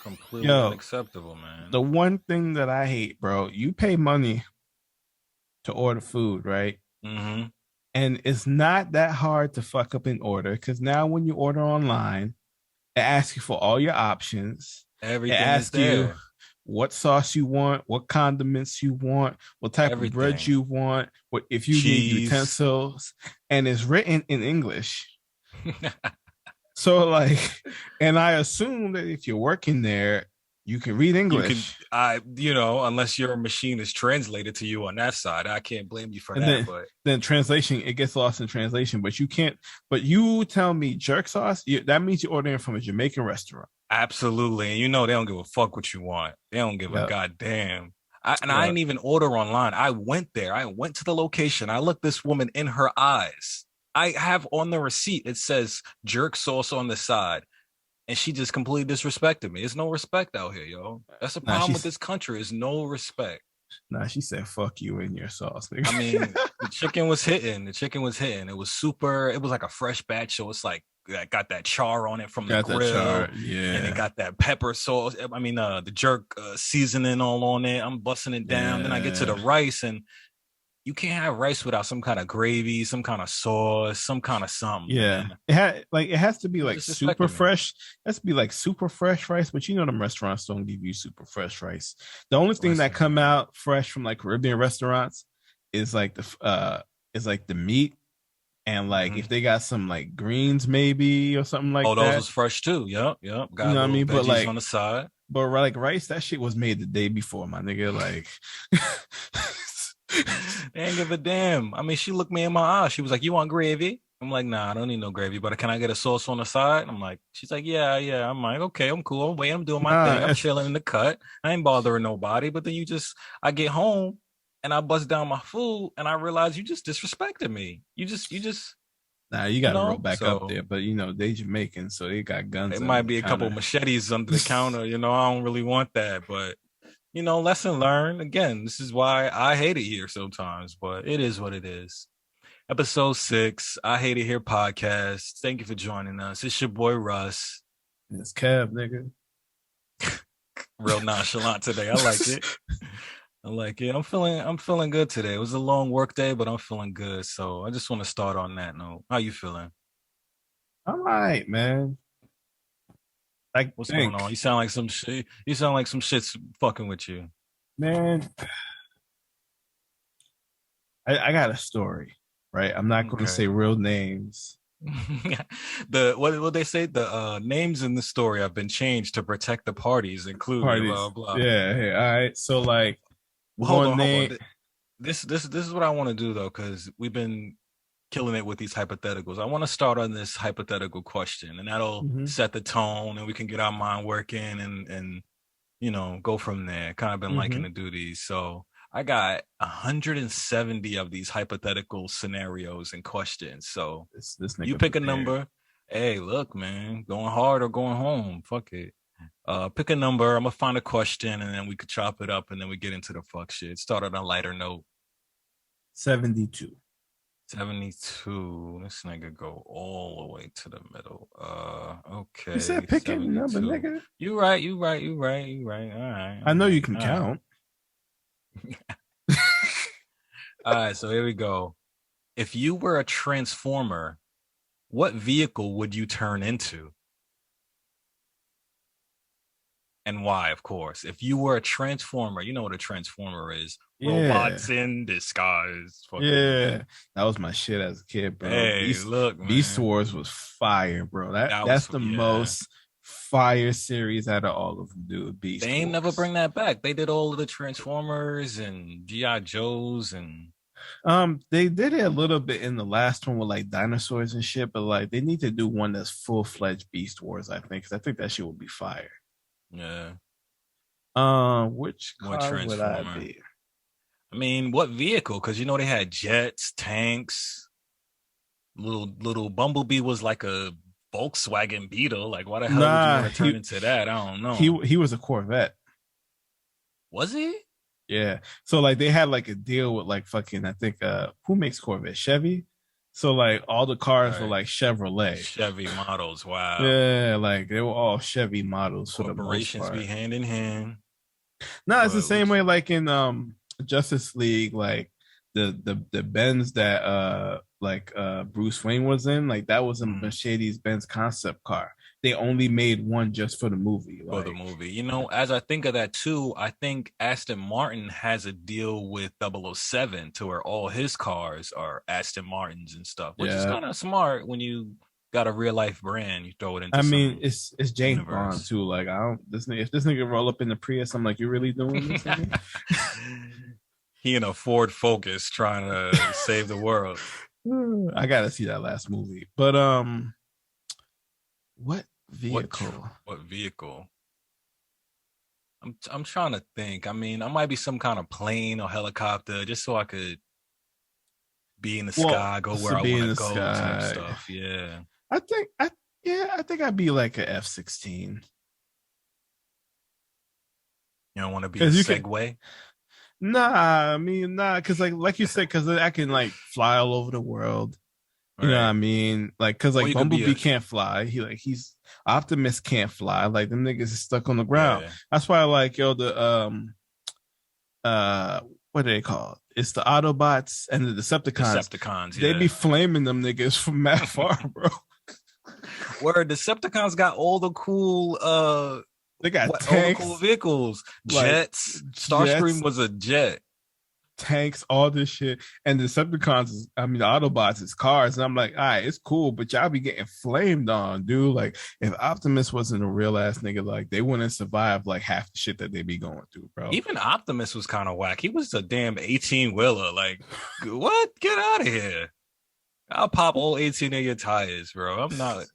Completely Yo, unacceptable, man. the one thing that I hate, bro, you pay money to order food, right? Mm-hmm. And it's not that hard to fuck up an order because now when you order online, it asks you for all your options. It Everything is asks you there. what sauce you want, what condiments you want, what type of bread Everything. you want, what if you need Cheese. utensils, and it's written in English. So like, and I assume that if you're working there, you can read You can, English. unless your machine is translated to you on that side, I can't blame you for And that. then But then translation, it gets lost in translation. But you can't. But you tell me jerk sauce. That means you're ordering from a Jamaican restaurant. absolutely, and they don't give a fuck what you want. They don't give a Yeah, goddamn. I yeah. didn't even order online. I went there. I went to the location. I looked this woman in her eyes. I have on the receipt. It says jerk sauce on the side. And she just completely disrespected me. There's no respect out here, yo. That's the Nah, problem with this country. Is no respect. she said fuck you in your sauce. I Nigga. mean, the chicken was hitting. The chicken was hitting. It was super. It was like a fresh batch. So it's like I got that char on it from the Got that grill, chart. and it Yeah, got that pepper sauce. I mean, the jerk seasoning all on it. I'm busting it down. Then I get to the yeah, rice, and you can't have rice without some kind of gravy, some kind of sauce, some kind of something. yeah. And It has to be it like super disrespected me. fresh. It has to be like super fresh rice. But you know them restaurants don't give you super fresh rice. The only thing that Listen, come man. out fresh from like Caribbean restaurants is like the meat and like Mhm. if they got some like greens maybe or something like Oh, those that. was fresh too. Yep, yep. You Got know what I little mean? veggies on the side. But like rice, that shit was made the day before, my nigga. Like, They ain't give a damn. I mean, she looked me in my eye. She was like, "You want gravy?" I'm like, "Nah, I don't need no gravy, but can I get a sauce on the side?" I'm like, she's like, "Yeah, yeah." I'm like, "Okay, I'm cool. I'm waiting. I'm doing my thing. nah, I'm chilling in the cut. I ain't bothering nobody." But then I get home and I bust down my food and I realize you just disrespected me. You just, nah, you got to roll back up So there. But they Jamaican, so they got guns it under might the be a couple counter. machetes under the counter. I don't really want that, but lesson learned. Again, this is why I hate it here sometimes, but it is what it is. Episode 6, I Hate It Here podcast. Thank you for joining us. It's your boy Russ. It's Kev, nigga. Real nonchalant today. I like it. I like it. I'm feeling good today. It was a long work day, but I'm feeling good. So I just want to start on that note. How you feeling? All right, man. I What's going think, on? You sound like some shit. You sound like some shit's fucking with you. man, I got a story, right? I'm not going to Okay. say real names. What they say? The names in the story have been changed to protect the parties included. Blah Parties. blah. Yeah. Hey, all right. So like, we're Well, hold going on, to hold on. name. This is what I want to do though, because we've been killing it with these hypotheticals. I want to start on this hypothetical question, and that'll Mhm. set the tone, and we can get our mind working, and go from there. Kind of been liking Mhm. to do these, so I got 170 of these hypothetical scenarios and questions. So This you nigga pick a prepared. number. Hey, look, man, going hard or going home? Fuck it. Pick a number. I'm gonna find a question, and then we could chop it up, and then we get into the fuck shit. Start on a lighter note. 72. 72. This nigga go all the way to the middle. You Okay, said pick any number, 72. nigga. You right, you right, you right, you right. All right, I all know you right, can all right. count. All right, so here we go. If you were a transformer, what vehicle would you turn into? And why, of course. If you were a transformer, you know what a transformer is. Yeah. Robots in disguise. Fucking Yeah. That was my shit as a kid, bro. hey, look, Beast man. Wars was fire, bro. That That's was the yeah. most fire series out of all of them, dude. They Beast ain't never Wars. bring that back. They did all of the Transformers and G.I. Joes and They did it a little bit in the last one with like dinosaurs and shit, but like they need to do one that's full fledged Beast Wars, I think, because I think that shit would be fire. yeah, Which more car would I Transformer. be? I mean, what vehicle? Because they had jets, tanks. Little Bumblebee was like a Volkswagen Beetle. Like, why the hell would you Nah, want to turn into that? I don't know. he was a Corvette. Was he? Yeah. So like they had like a deal with like fucking I think who makes Corvette? Chevy? So like all the cars were Right. like Chevrolet. Chevy models. Wow. Yeah, like they were all Chevy models for the most Corporations be part. hand in hand. No, it's the But same which way like in Justice League, like the Benz that Bruce Wayne was in, like that was a mhm, Mercedes Benz concept car. They only made one just for the movie. for the Like, movie. As I think of that too, I think Aston Martin has a deal with 007 to where all his cars are Aston Martins and stuff, which is yeah. kind of smart when you got a real life brand, you throw it into I mean, some it's James Bond universe. too. Like, I don't this if this nigga roll up in the Prius, I'm like, you really doing this? He in a Ford Focus trying to save the world. I gotta see that last movie. But what vehicle? What vehicle? I'm trying to think. I mean, I might be some kind of plane or helicopter, just so I could be in the Well, sky, go to where I be want in to the go, type sky. stuff. Yeah. I think I yeah, I think I'd be like a F-16. You don't want to be a Because you can Segway. nah, I mean nah, because like you said, because I can like fly all over the world. You know what I Right. mean? Like, cause Or like you could be Bumblebee a can't fly. He's Optimus can't fly. Like them niggas is stuck on the ground. yeah, That's why I like the uh what are they called? It's the Autobots and the Decepticons. Decepticons. They be Yeah. flaming them niggas from that far, bro. Where Decepticons got all the cool They got what all the cool tanks, vehicles. like Jets. jets, Starscream was a jet. tanks, all this shit. And the Decepticons is, I mean, the Autobots is cars. And I'm like, all right, it's cool, but y'all be getting flamed on, dude. Like, if Optimus wasn't a real ass nigga, like, they wouldn't survive like half the shit that they be going through, bro. Even Optimus was kind of whack. He was a damn 18 wheeler. Like, what? Get out of here. I'll pop all 18 of your tires, bro. I'm not,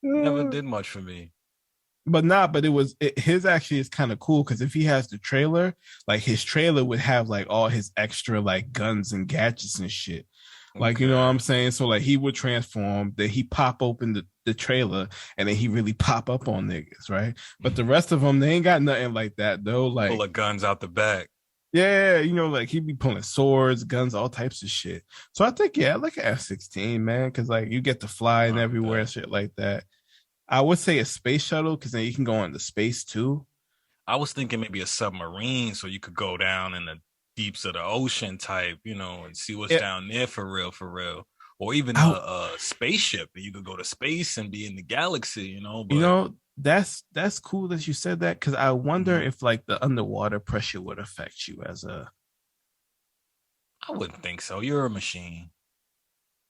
never did much for me. But not, but his actually is kind of cool because if he has the trailer, like his trailer would have like all his extra like guns and gadgets and shit. Like, you know what Okay. I'm saying? So like he would transform, then he pop open the trailer, and then he really pop up on niggas, right? But the rest of them, they ain't got nothing like that though. Pull Like, of guns out the back. yeah, you know, like he be pulling swords, guns, all types of shit. So I think, yeah, like an F-16, man, because like you get to fly and I everywhere and bet. shit like that. I would say a space shuttle because then you can go into space too. I was thinking maybe a submarine so you could go down in the deeps of the ocean type, and see what's Yeah, down there for real, for real. Or even I, a spaceship. You could go to space and be in the galaxy, you but know, that's cool that you said that because I wonder mhm, if like the underwater pressure would affect you as a I wouldn't think so. You're a machine.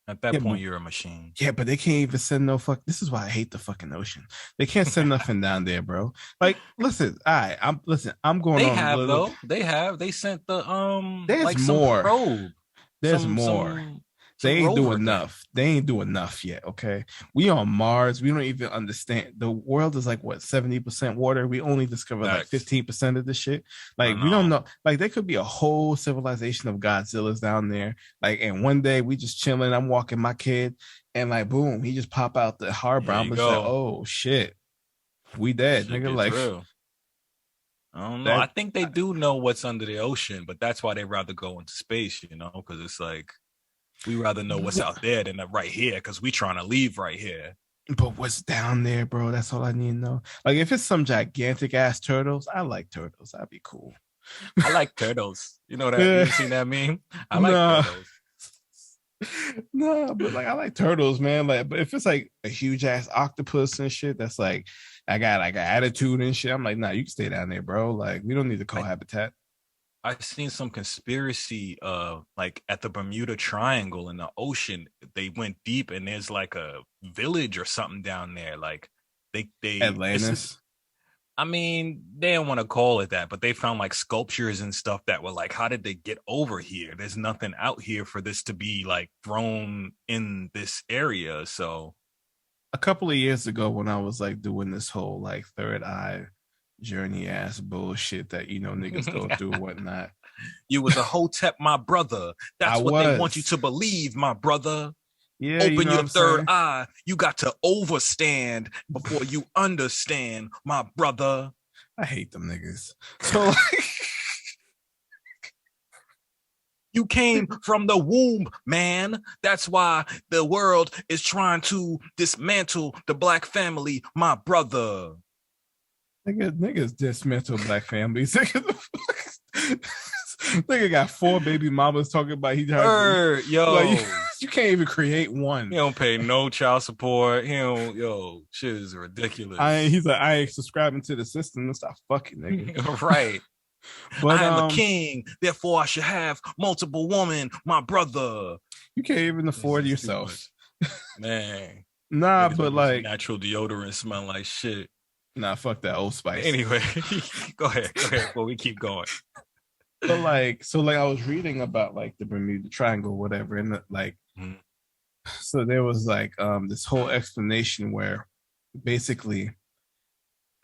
At that yeah, point, you're a machine. yeah, but they can't even send no fuck. This is why I hate the fucking ocean. They can't send nothing down there, bro. Like, listen, I'm going They on a have little. though. They have. They sent the There's like some more. probe, There's more. They some ain't do rover thing. enough. They ain't do enough yet. Okay. We on Mars. We don't even understand. The world is like what, 70% water. We only discovered like Facts. 15% of the shit. I Like we don't know. know. Like there could be a whole civilization of Godzillas down there. Like, and one day we just chilling. I'm walking my kid, and like boom, he just pop out the harbor. Here I'm you just like, go. oh shit, we dead, Shit nigga. gets Like real. I don't know. I that. think they do know what's under the ocean, but that's why they rather go into space, because it's like we rather know what's out there than right here, because we trying to leave right here. But what's down there, bro? That's all I need to know. Like if it's some gigantic ass turtles, I like turtles. That'd be cool. I like turtles. You know that? You Yeah. ever seen that meme? I like Nah. turtles. No, but like I like turtles, man. Like, but if it's like a huge ass octopus and shit, that's like I got like an attitude and shit. I'm like, nah, you can stay down there, bro. Like, we don't need to I cohabitat. I've seen some conspiracy like at the Bermuda Triangle in the ocean. They went deep and there's like a village or something down there. Like they this is Atlantis. I mean, they don't want to call it that, but they found like sculptures and stuff that were like, how did they get over here? There's nothing out here for this to be like thrown in this area. So A couple of years ago, when I was like doing this whole like third eye journey ass bullshit that niggas go through and whatnot. you was a hotep, my brother. I That's what they want you was. to believe, my brother. Yeah, you Open know what your I'm third saying? eye. You got to overstand before you understand, my brother. I hate them niggas. So like, You came from the womb, man. That's why the world is trying to dismantle the black family, my brother. Niggas dismantle black families. Nigga got 4 baby mamas talking about he yo, like, you can't even create one. He don't pay no child support. He don't, shit is ridiculous. He's like, I ain't subscribing to the system. Let's stop fucking, nigga. Right. But I am a king, therefore I should have multiple women, my brother. You can't even afford yourself. Man. Nah, but like natural deodorant smell like shit. Nah, fuck that Old Spice. Anyway, go ahead. Well, we keep going. But like, I was reading about like the Bermuda Triangle, whatever, and like, so there was like this whole explanation where basically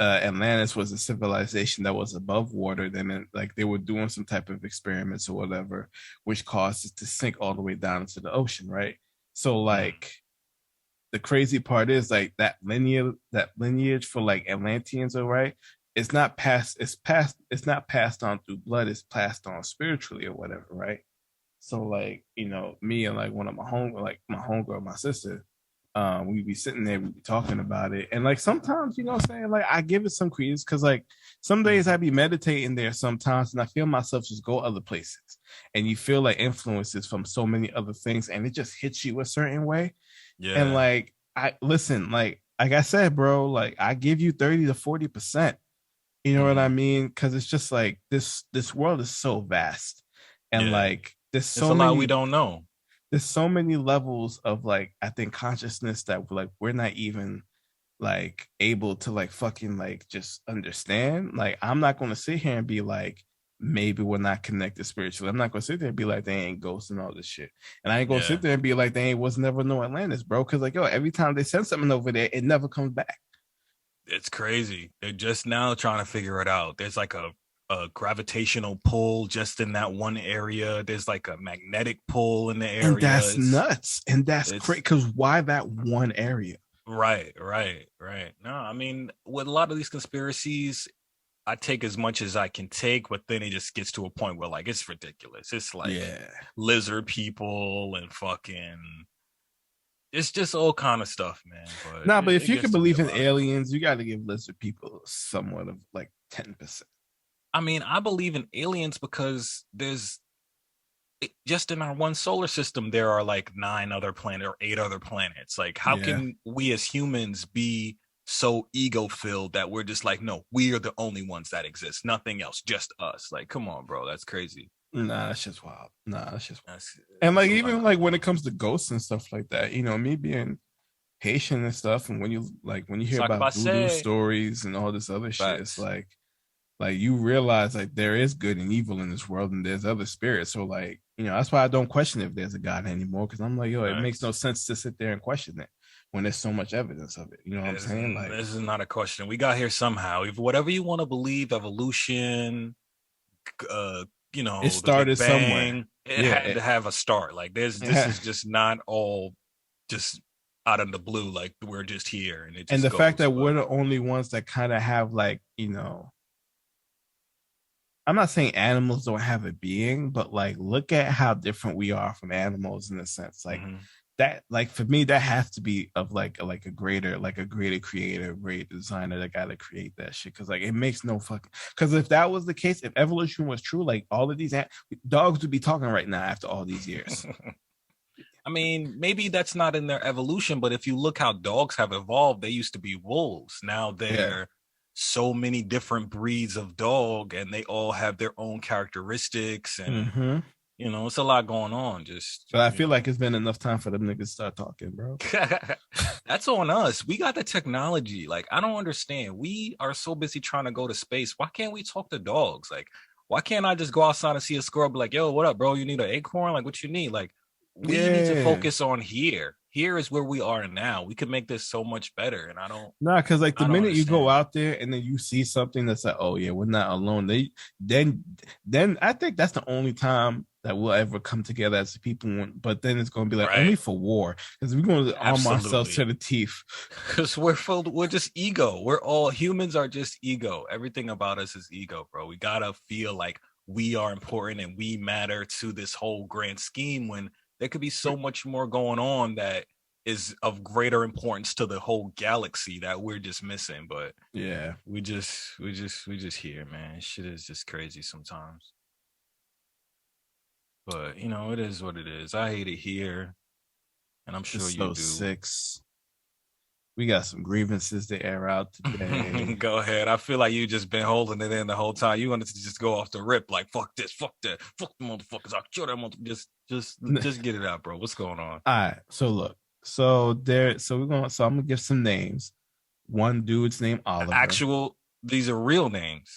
Atlantis was a civilization that was above water. Then like they were doing some type of experiments or whatever, which caused it to sink all the way down into the ocean, right? So like the crazy part is like that lineage for like Atlanteans, all right, it's not passed on through blood, it's passed on spiritually or whatever, right? So like, me and like one of my homegirl, my sister, we'd be sitting there, we'd be talking about it. And like sometimes, what I'm saying, like I give it some credence because like some days I be meditating there sometimes and I feel myself just go other places. And you feel like influences from so many other things and it just hits you a certain way. Yeah. And like I listen, like I said, bro, like I give you 30 to 40%. You know what I mean? Because it's just like this world is so vast. And like there's so many, lot we don't know. There's so many levels of like I think consciousness that like we're not even like able to like fucking like just understand. Like I'm not gonna sit here and be like maybe we're not connected spiritually. I'm not gonna sit there and be like they ain't ghosts and all this shit. And I ain't gonna sit there and be like they was never no Atlantis, bro. Cause like every time they send something over there, it never comes back. It's crazy. They're just now trying to figure it out. There's like a gravitational pull just in that one area. There's like a magnetic pull in the area. And that's nuts. And that's crazy. Because why that one area? Right. No, I mean, with a lot of these conspiracies, I take as much as I can take, but then it just gets to a point where like it's ridiculous. It's like lizard people and fucking it's just all kind of stuff, man. But if you can believe in aliens, you got to give lizard people somewhat of like 10%. I mean, I believe in aliens because just in our one solar system, there are like 9 other planets or 8 other planets. Like, how can we as humans be so ego filled that we're just like, no, we are the only ones that exist, nothing else, just us? Like, come on, bro, that's crazy. Nah, that's just wild. And like even like when it comes to ghosts and stuff like that, me being Haitian and stuff, and when you hear about voodoo stories and all this other shit, it's like you realize like there is good and evil in this world, and there's other spirits. So like that's why I don't question if there's a God anymore, because I'm like, it makes no sense to sit there and question it when there's so much evidence of it. You know what I'm saying? Like this is not a question. We got here somehow. If whatever you want to believe, evolution, it started somewhere. It had to have a start. Like this is just not all just out of the blue. Like we're just here, and it just the fact that we're the only ones that kind of have like I'm not saying animals don't have a being, but like look at how different we are from animals in a sense. Like that, like for me, that has to be of like a greater creator, great designer that got to create that shit. Because like it makes no fucking. Because if that was the case, if evolution was true, like all of these dogs would be talking right now after all these years. I mean, maybe that's not in their evolution, but if you look how dogs have evolved, they used to be wolves. Now they're so many different breeds of dog, and they all have their own characteristics, and it's a lot going on. But I feel like it's been enough time for them niggas to start talking, bro. That's on us. We got the technology. Like, I don't understand. We are so busy trying to go to space. Why can't we talk to dogs? Like, why can't I just go outside and see a squirrel, be like, yo, what up, bro? You need an acorn? Like, what you need? Like, we need to focus on here. Here is where we are now. We could make this so much better. And I don't. Nah, because like the minute you go out there and then you see something that's like, oh yeah, we're not alone. Then I think that's the only time that we'll ever come together as people. But then it's going to be like only for war, because we're going to arm ourselves to the teeth. Because we're just ego. We're all humans are just ego. Everything about us is ego, bro. We gotta feel like we are important and we matter to this whole grand scheme, when there could be so much more going on that is of greater importance to the whole galaxy that we're just missing. But Yeah, we just here, man. Shit is just crazy sometimes. But it is what it is. I hate it here, and I'm sure you episode do. 6. We got some grievances to air out today. Go ahead. I feel like you just been holding it in the whole time. You wanted to just go off the rip, like fuck this, fuck that, fuck the motherfuckers. I'll kill that motherfucker. Just get it out, bro. What's going on? All right. So look. So I'm gonna give some names. One dude's named Oliver. These are real names.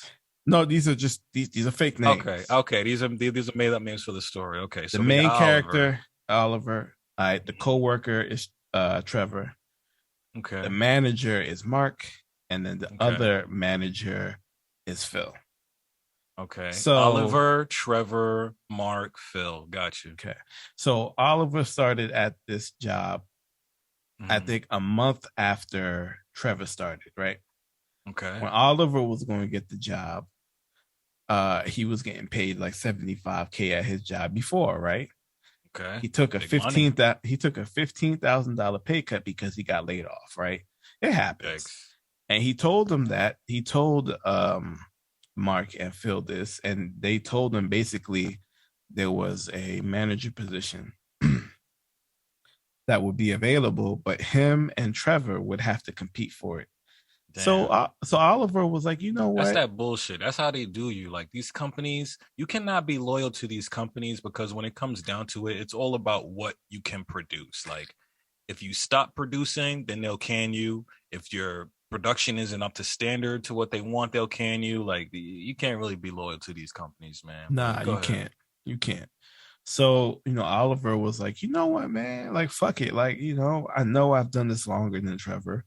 No, these are just these are fake names. Okay. These are made up names for the story. Okay. So the main character, Oliver. All right. The co-worker is Trevor. Okay. The manager is Mark, and then the other manager is Phil. Okay. So Oliver, Trevor, Mark, Phil. Got you. Okay. So Oliver started at this job, I think a month after Trevor started, right? Okay. When Oliver was going to get the job, he was getting paid like $75K at his job before, right? Okay. He took a $15,000 pay cut because he got laid off, right? It happens. Thanks. And he told Mark and Phil this, and they told him basically there was a manager position that would be available, but him and Trevor would have to compete for it. Damn. So Oliver was like, you know what? That's that bullshit. That's how they do you. Like these companies, you cannot be loyal to these companies because when it comes down to it, it's all about what you can produce. Like if you stop producing, then they'll can you. If your production isn't up to standard to what they want, they'll can you. Like you can't really be loyal to these companies, man. Nah, you can't. You can't. So, Oliver was like, you know what, man? Like, fuck it. Like, I know I've done this longer than Trevor.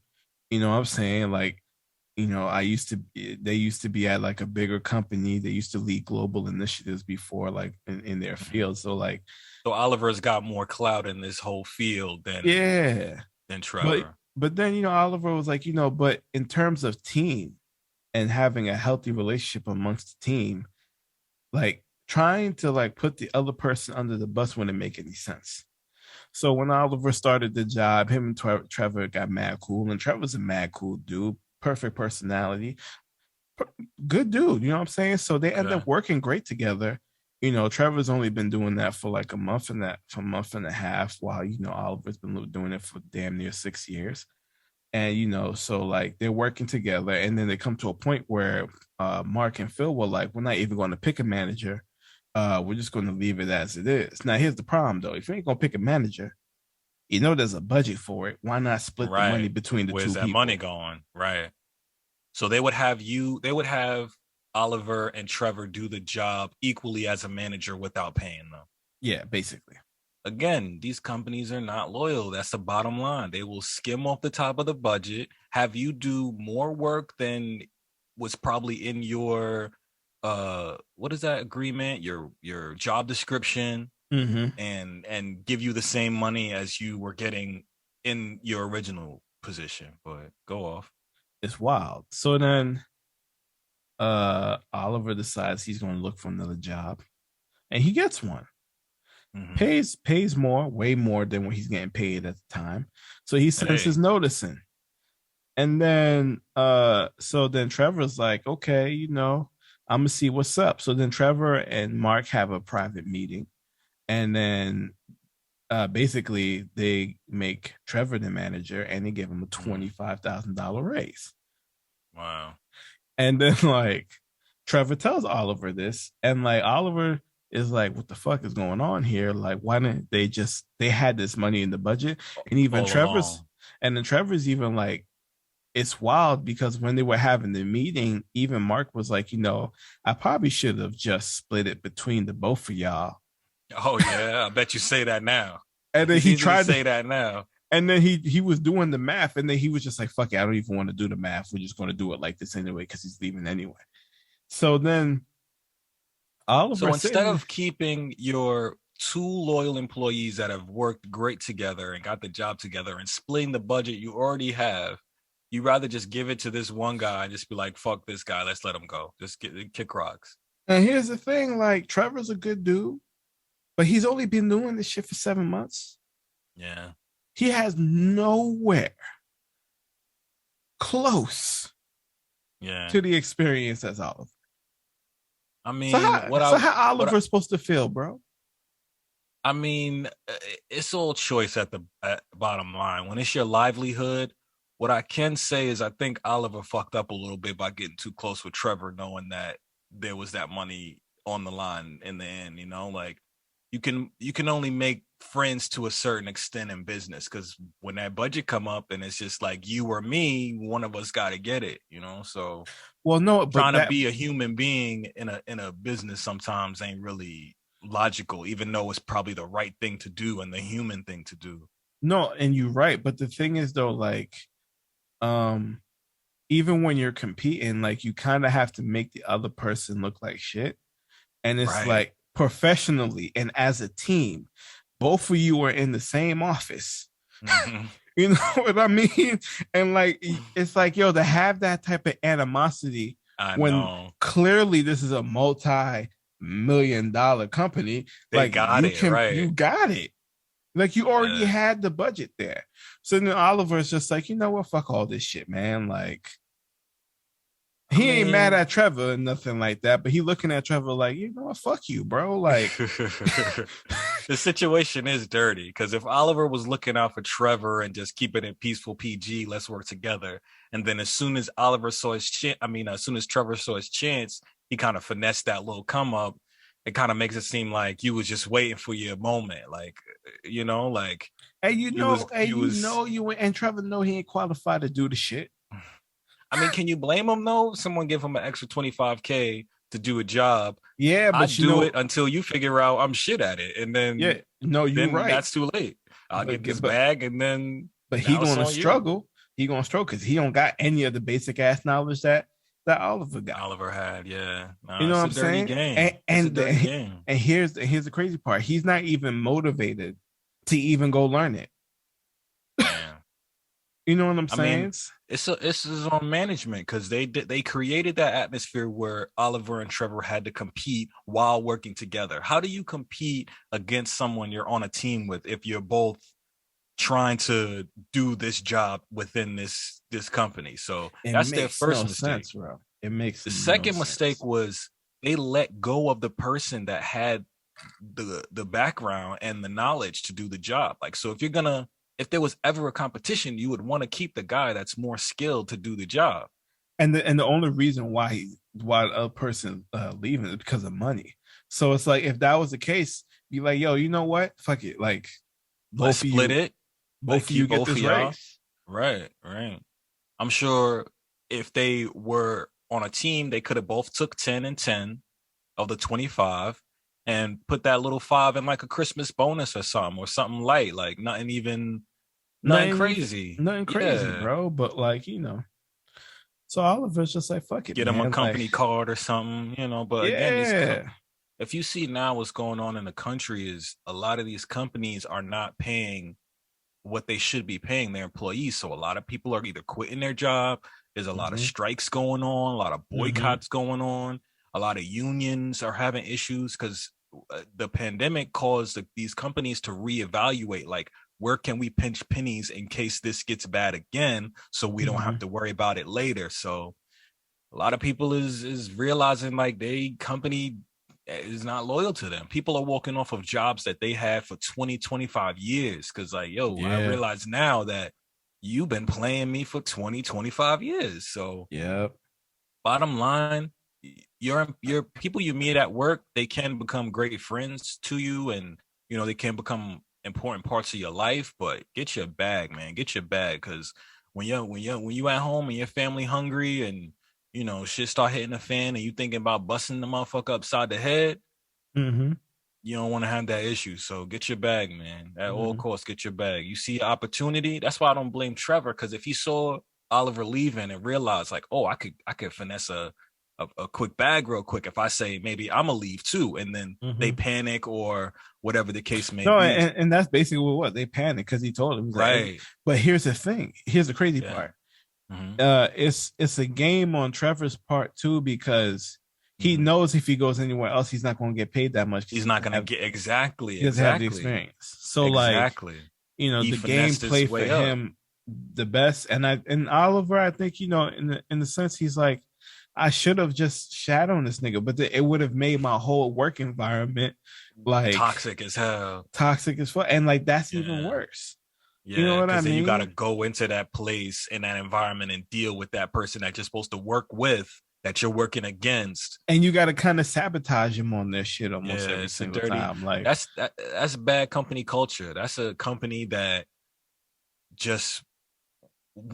You know what I'm saying? Like, they used to be at like a bigger company. They used to lead global initiatives before, like in their field. So like, so Oliver's got more clout in this whole field than Trevor. But then, Oliver was like, but in terms of team and having a healthy relationship amongst the team, like trying to like put the other person under the bus wouldn't make any sense. So when Oliver started the job, him and Trevor got mad cool, and Trevor's a mad cool dude, perfect personality, good dude. You know what I'm saying? So they end up working great together. Trevor's only been doing that for like a month and a half, while Oliver's been doing it for damn near 6 years. And so like they're working together, and then they come to a point where Mark and Phil were like, we're not even going to pick a manager. We're just going to leave it as it is. Now, here's the problem, though. If you ain't going to pick a manager, there's a budget for it. Why not split the money between the two people? Where's that money going? Right. So they would have Oliver and Trevor do the job equally as a manager without paying them. Yeah, basically. Again, these companies are not loyal. That's the bottom line. They will skim off the top of the budget, have you do more work than was probably in your what is that agreement, your job description, and give you the same money as you were getting in your original position. But go off. It's wild. So then Oliver decides he's going to look for another job, and he gets one. Pays more, way more than what he's getting paid at the time. So he sends his notice in. And then so then Trevor's like, okay, I'm gonna see what's up. So then Trevor and Mark have a private meeting, and then basically they make Trevor the manager, and they give him a $25,000 raise. Wow. And then like Trevor tells Oliver this, and like Oliver is like, what the fuck is going on here? Like, why didn't they had this money in the budget? And even Trevor's even like, it's wild because when they were having the meeting, even Mark was like, I probably should have just split it between the both of y'all. Oh yeah, I bet you say that now. And then he tried to say that now. And then he was doing the math, and then he was just like, fuck it, I don't even want to do the math. We're just going to do it like this anyway because he's leaving anyway. So then Oliver, instead of keeping your two loyal employees that have worked great together and got the job together and splitting the budget you already have, you rather just give it to this one guy and just be like, fuck this guy, let's let him go. Just kick rocks. And here's the thing, like Trevor's a good dude, but he's only been doing this shit for 7 months. Yeah. He has nowhere close Yeah. to the experience as Oliver. I So mean, how so how Oliver's supposed to feel, bro? I mean, it's all choice at bottom line. When it's your livelihood, what I can say is I think Oliver fucked up a little bit by getting too close with Trevor, knowing that there was that money on the line in the end. You know, like you can only make friends to a certain extent in business because when that budget come up and it's just like you or me, one of us got to get it. You know, so Well, no, but trying to that be a human being in a business sometimes ain't really logical, even though it's probably the right thing to do and the human thing to do. no, and you're right. But the thing is though, like, um, even when you're competing, like you kind of have to make the other person look like shit. And it's Right. like professionally and as a team, both of you are in the same office. Hmm. You know what I mean? And like it's like, yo, to have that type of animosity I when know. clearly this is a multi-million-dollar company, They like got it you right. got it. Like you already Yeah. had the budget there. So then Oliver's just like, you know what, fuck all this shit, man. Like I he ain't mad mean, at Trevor and nothing like that, but he looking at Trevor like, you know what, fuck you, bro. Like, the situation is dirty because if Oliver was looking out for Trevor and just keeping it peaceful PG, let's work together. And then as soon as Oliver saw his chance, I mean, as soon as Trevor saw his chance, he kind of finessed that little come up. It kind of makes it seem like you was just waiting for your moment, like like you was. you and Trevor know he ain't qualified to do the shit. I mean, can you blame him though? Someone give him an extra 25K to do a job. Yeah, I but you do know, it until you figure out I'm shit at it, and yeah, then no, you then right. that's too late. I'll But get this but bag, and then but he now it's gonna on you. struggle. He gonna struggle because he don't got any of the basic ass knowledge that Oliver got. Oliver had, yeah. You No, know what it's a I'm dirty saying? game. It's a dirty And game. here's the crazy part. He's not even motivated to even go learn it. Yeah. You know what I'm I saying? mean, it's on management because they created that atmosphere where Oliver and Trevor had to compete while working together. How do you compete against someone you're on a team with if you're both trying to do this job within this company? So It that's their makes no first mistake. sense, bro. It makes The no second mistake sense. was they let go of the person that had the background and the knowledge to do the job. Like, so if there was ever a competition, you would want to keep the guy that's more skilled to do the job. And the only reason why a person leaving is because of money. So it's like if that was the case, be like, yo, you know what? Fuck it. Like Let's both of split you, it. both Let of you keep get both of this y'all. race. Right, right. I'm sure if they were on a team, they could have both took 10 and 10 of the 25 and put that little five in like a Christmas bonus or something light, like nothing crazy. Nothing crazy, Yeah. bro. But like, you know. So Oliver's just like, fuck it, Get them a man. Like, company card or something. But again, yeah. if you see now what's going on in the country is a lot of these companies are not paying what they should be paying their employees. So a lot of people are either quitting their job. There's a lot of Mm-hmm. strikes going on, a lot of Mm-hmm. boycotts going on. A lot of unions are having issues because the pandemic caused these companies to reevaluate, like, where can we pinch pennies in case this gets bad again, so we don't Mm-hmm. have to worry about it later. So a lot of people is realizing like they company is not loyal to them. People are walking off of jobs that they had for 20, 25 years because like, yo, I Yeah. realize now that you've been playing me for 20, 25 years. So Yep. bottom line, your people you meet at work, they can become great friends to you, and they can become important parts of your life. But get your bag, man. Get your bag, because when you at home and your family hungry and shit start hitting the fan and you thinking about busting the motherfucker upside the head, Mm-hmm. you don't want to have that issue. So get your bag, man. At all Mm-hmm. costs, get your bag. You see opportunity. That's why I don't blame Trevor, because if he saw Oliver leaving and realized like, oh, I could finesse a quick bag real quick if I say maybe I'm gonna leave too, and then they Mm-hmm. panic or whatever the case may No, be. and that's basically what they panicked because he told him. He's like, hey, Right. but here's the thing. Here's the crazy Yeah. part. Hmm. It's a game on Trevor's part too because he knows if he goes anywhere else, he's not going to get paid that much. He's not going to get he doesn't have the experience. So exactly. like, you know, the gameplay for him the best. And Oliver, I think, you know, in the sense he's like, I should have just shat on this nigga, but it would have made my whole work environment like toxic as hell, toxic as fuck, and like that's even worse. Yeah, you know what I mean? You got to go into that place in that environment and deal with that person that you're supposed to work with, that you're working against, and you got to kind of sabotage him on this shit almost every single time. Like that's bad company culture. That's a company that just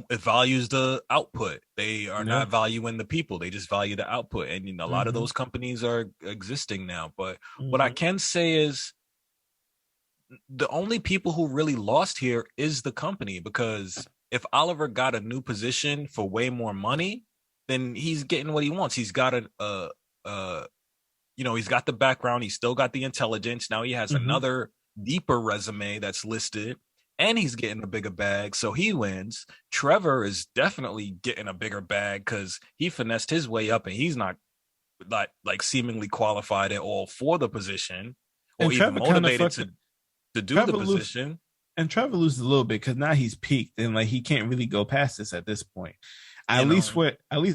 it values the output. They are not valuing the people. They just value the output. And you know, a lot of those companies are existing now. But what I can say is the only people who really lost here is the company, because if Oliver got a new position for way more money, then he's getting what he wants. He's got you know, he's got the background. He's still got the intelligence. Now he has another deeper resume that's listed. And he's getting a bigger bag, so he wins. Trevor is definitely getting a bigger bag because he finessed his way up, and he's not like seemingly qualified at all for the position, or even motivated to do the position. And Trevor loses a little bit because now he's peaked, and like he can't really go past this at this point. At least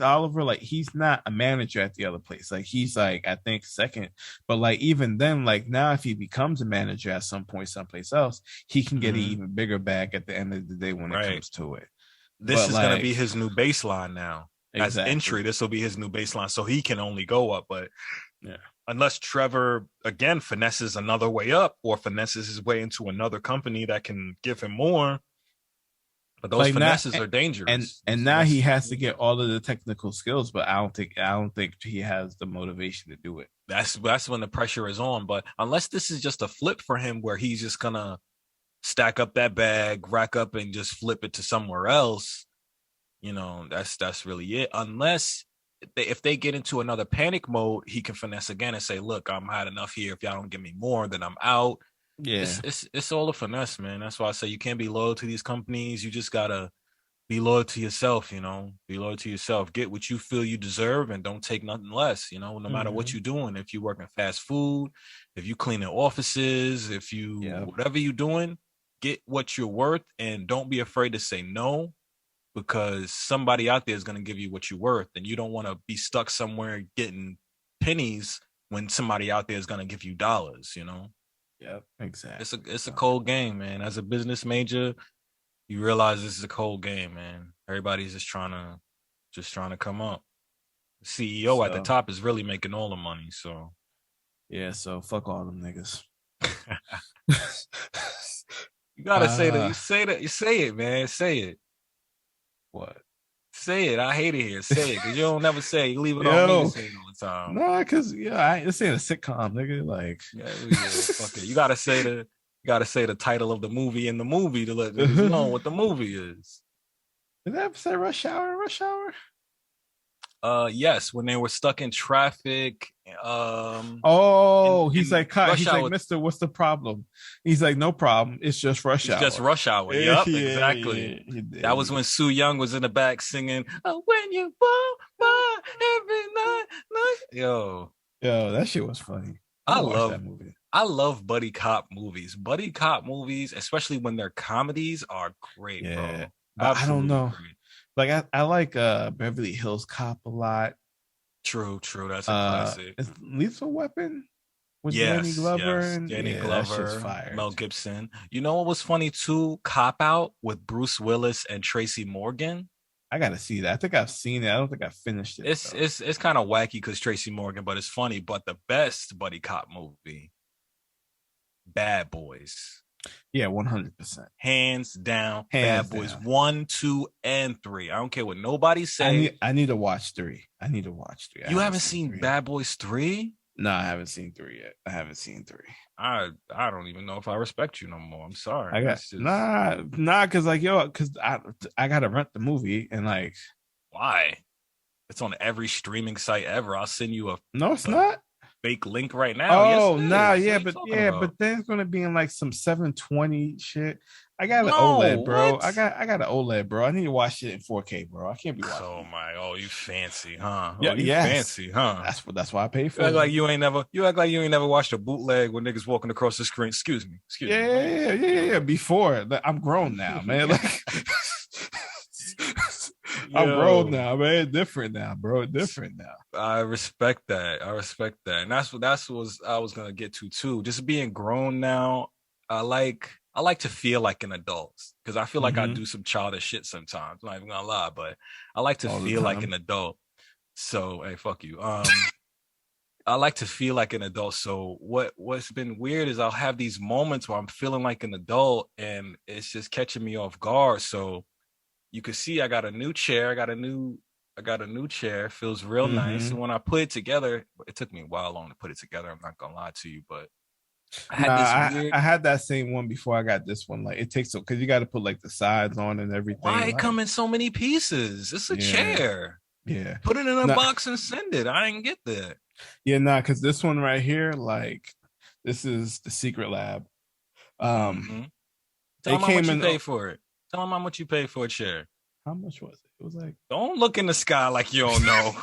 Oliver, like he's not a manager at the other place. Like he's like, I think second, but like even then, like now if he becomes a manager at some point someplace else, he can get an even bigger bag at the end of the day when it comes to it. This is going to be his new baseline now. As entry, this will be his new baseline, so he can only go up. But unless Trevor again finesses another way up or finesses his way into another company that can give him more. But those like finesses are dangerous. And now he has to get all of the technical skills, but I don't think he has the motivation to do it. That's when the pressure is on. But unless this is just a flip for him where he's just gonna stack up that bag, rack up, and just flip it to somewhere else, you know, that's really it. Unless if they get into another panic mode, he can finesse again and say, look, I'm had enough here. If y'all don't give me more, then I'm out. Yeah, it's all a finesse, man. That's why I say you can't be loyal to these companies. You just gotta be loyal to yourself, you know. Be loyal to yourself. Get what you feel you deserve and don't take nothing less, you know, no matter what you're doing. If you're working fast food, if you cleaning offices, if you whatever you're doing, get what you're worth and don't be afraid to say no, because somebody out there is gonna give you what you're worth, and you don't want to be stuck somewhere getting pennies when somebody out there is gonna give you dollars, you know. Yep, exactly. It's a cold game, man. As a business major, you realize this is a cold game, man. Everybody's just trying to come up. The CEO at the top is really making all the money, so yeah. So fuck all them niggas. You gotta say that. You say it, man. Say it. What? Say it. I hate it here. Say it, because you don't never say it. You leave it on me to say it all the time. Nah, because this ain't a sitcom, nigga. Like, fuck it. You gotta say the title of the movie in the movie to let them know what the movie is. Did that say Rush Hour? Rush Hour? Yes, when they were stuck in traffic. He's like, Mister, what's the problem? He's like, no problem. It's just rush hour. Just rush hour. Yep, exactly. That was when Sue Young was in the back singing, "Oh, when you fall by every night." Yo, that shit was funny. I love that movie. I love buddy cop movies. Buddy cop movies, especially when they're comedies, are great, bro. I don't know. Great. Like I like Beverly Hills Cop a lot. True. That's a classic. Lethal Weapon with Danny Glover and Danny Glover, Mel Gibson. You know what was funny too? Cop Out with Bruce Willis and Tracy Morgan. I gotta see that. I think I've seen it. I don't think I finished it. It's kind of wacky because Tracy Morgan, but it's funny. But the best buddy cop movie, Bad Boys. Yeah, 100%. Hands down. Bad Boys 1, 2, and 3. I don't care what nobody say. I need to watch 3. You haven't seen Bad Boys 3? No, I haven't seen 3 yet. I haven't seen 3. I don't even know if I respect you no more. I'm sorry. Because I gotta rent the movie and like. Why? It's on every streaming site ever. I'll send you No, it's not. fake link right now. Yes, Oh it nah, is. What yeah, are you but talking yeah, but about? then it's gonna be in like some 720 shit. I got an No, OLED, bro. what? I got an OLED, bro. I need to watch it in 4K, bro. I can't be watching Oh it. my, oh you fancy, huh? Yeah, Oh you yes. fancy, huh? That's why I pay You for act it, like nigga. you ain't never. You act like you ain't never watched a bootleg when niggas walking across the screen. Excuse me. Let me, Yeah. Before like, I'm grown now, man. Like I'm grown yo, now, man. Different now, bro. Different now. I respect that. I respect that, and that's what I was gonna get to too. Just being grown now, I like to feel like an adult because I feel like I Mm-hmm. do some childish shit sometimes. I'm not even gonna lie, but I like to All the feel like time. an adult. So hey, fuck you. I like to feel like an adult. So what's been weird is I'll have these moments where I'm feeling like an adult and it's just catching me off guard. So you can see I got a new chair. I got a new chair. Feels real nice. Mm-hmm. And when I put it together, it took me a while long to put it together. I'm not gonna lie to you, but I Nah, had this weird I had that same one before I got this one. Like it takes so because you got to put like the sides on and why everything. it Like come in so many pieces. It's a yeah, chair. yeah. Put it in a Nah, box and send it. I didn't get that. yeah, nah, because this one right here, like this is the secret lab. Um, Mm-hmm. Tell it them how came much you in. pay for it. Tell them how much you pay for a chair. How much was it? It was like Don't look in the sky like you don't know.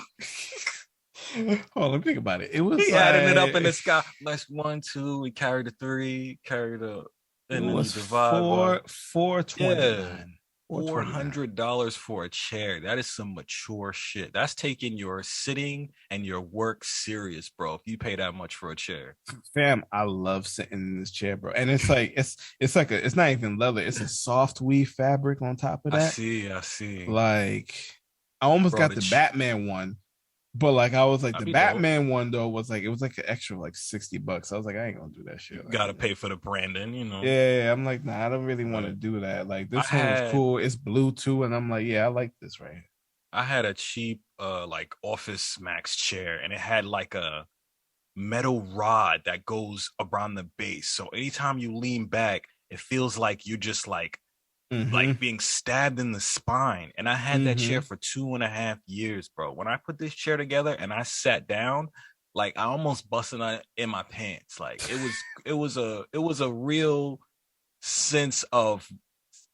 hold on, let me think about it. It was He adding it up in like the sky. Let's 1, 2. We carry the 3, carry the, it and then you was divide by four twenty yeah, nine. $429. $400 for a chair. That is some mature shit. That's taking your sitting and your work serious, bro. If you pay that much for a chair, Fam, I love sitting in this chair, bro. And it's like it's like a it's not even leather, it's a soft weave fabric on top of that. I see, Like I almost bro. got the Batman one, but like I was like That'd the be dope. Batman one though was like it was like an extra like $60. I was like, I ain't gonna do that You shit. Like, gotta pay for the branding, you know. yeah, I'm like, nah, I don't really want to But do that. Like I this one was had cool. It's blue too, and I'm like, yeah, I like this right here. I had a cheap like Office Max chair, and it had like a metal rod that goes around the base. So anytime you lean back, it feels like you're just Mm-hmm. being stabbed in the spine. And I had that Mm-hmm. chair for 2.5 years, bro. When I put this chair together and I sat down, like I almost busted out in my pants. Like it was a real sense of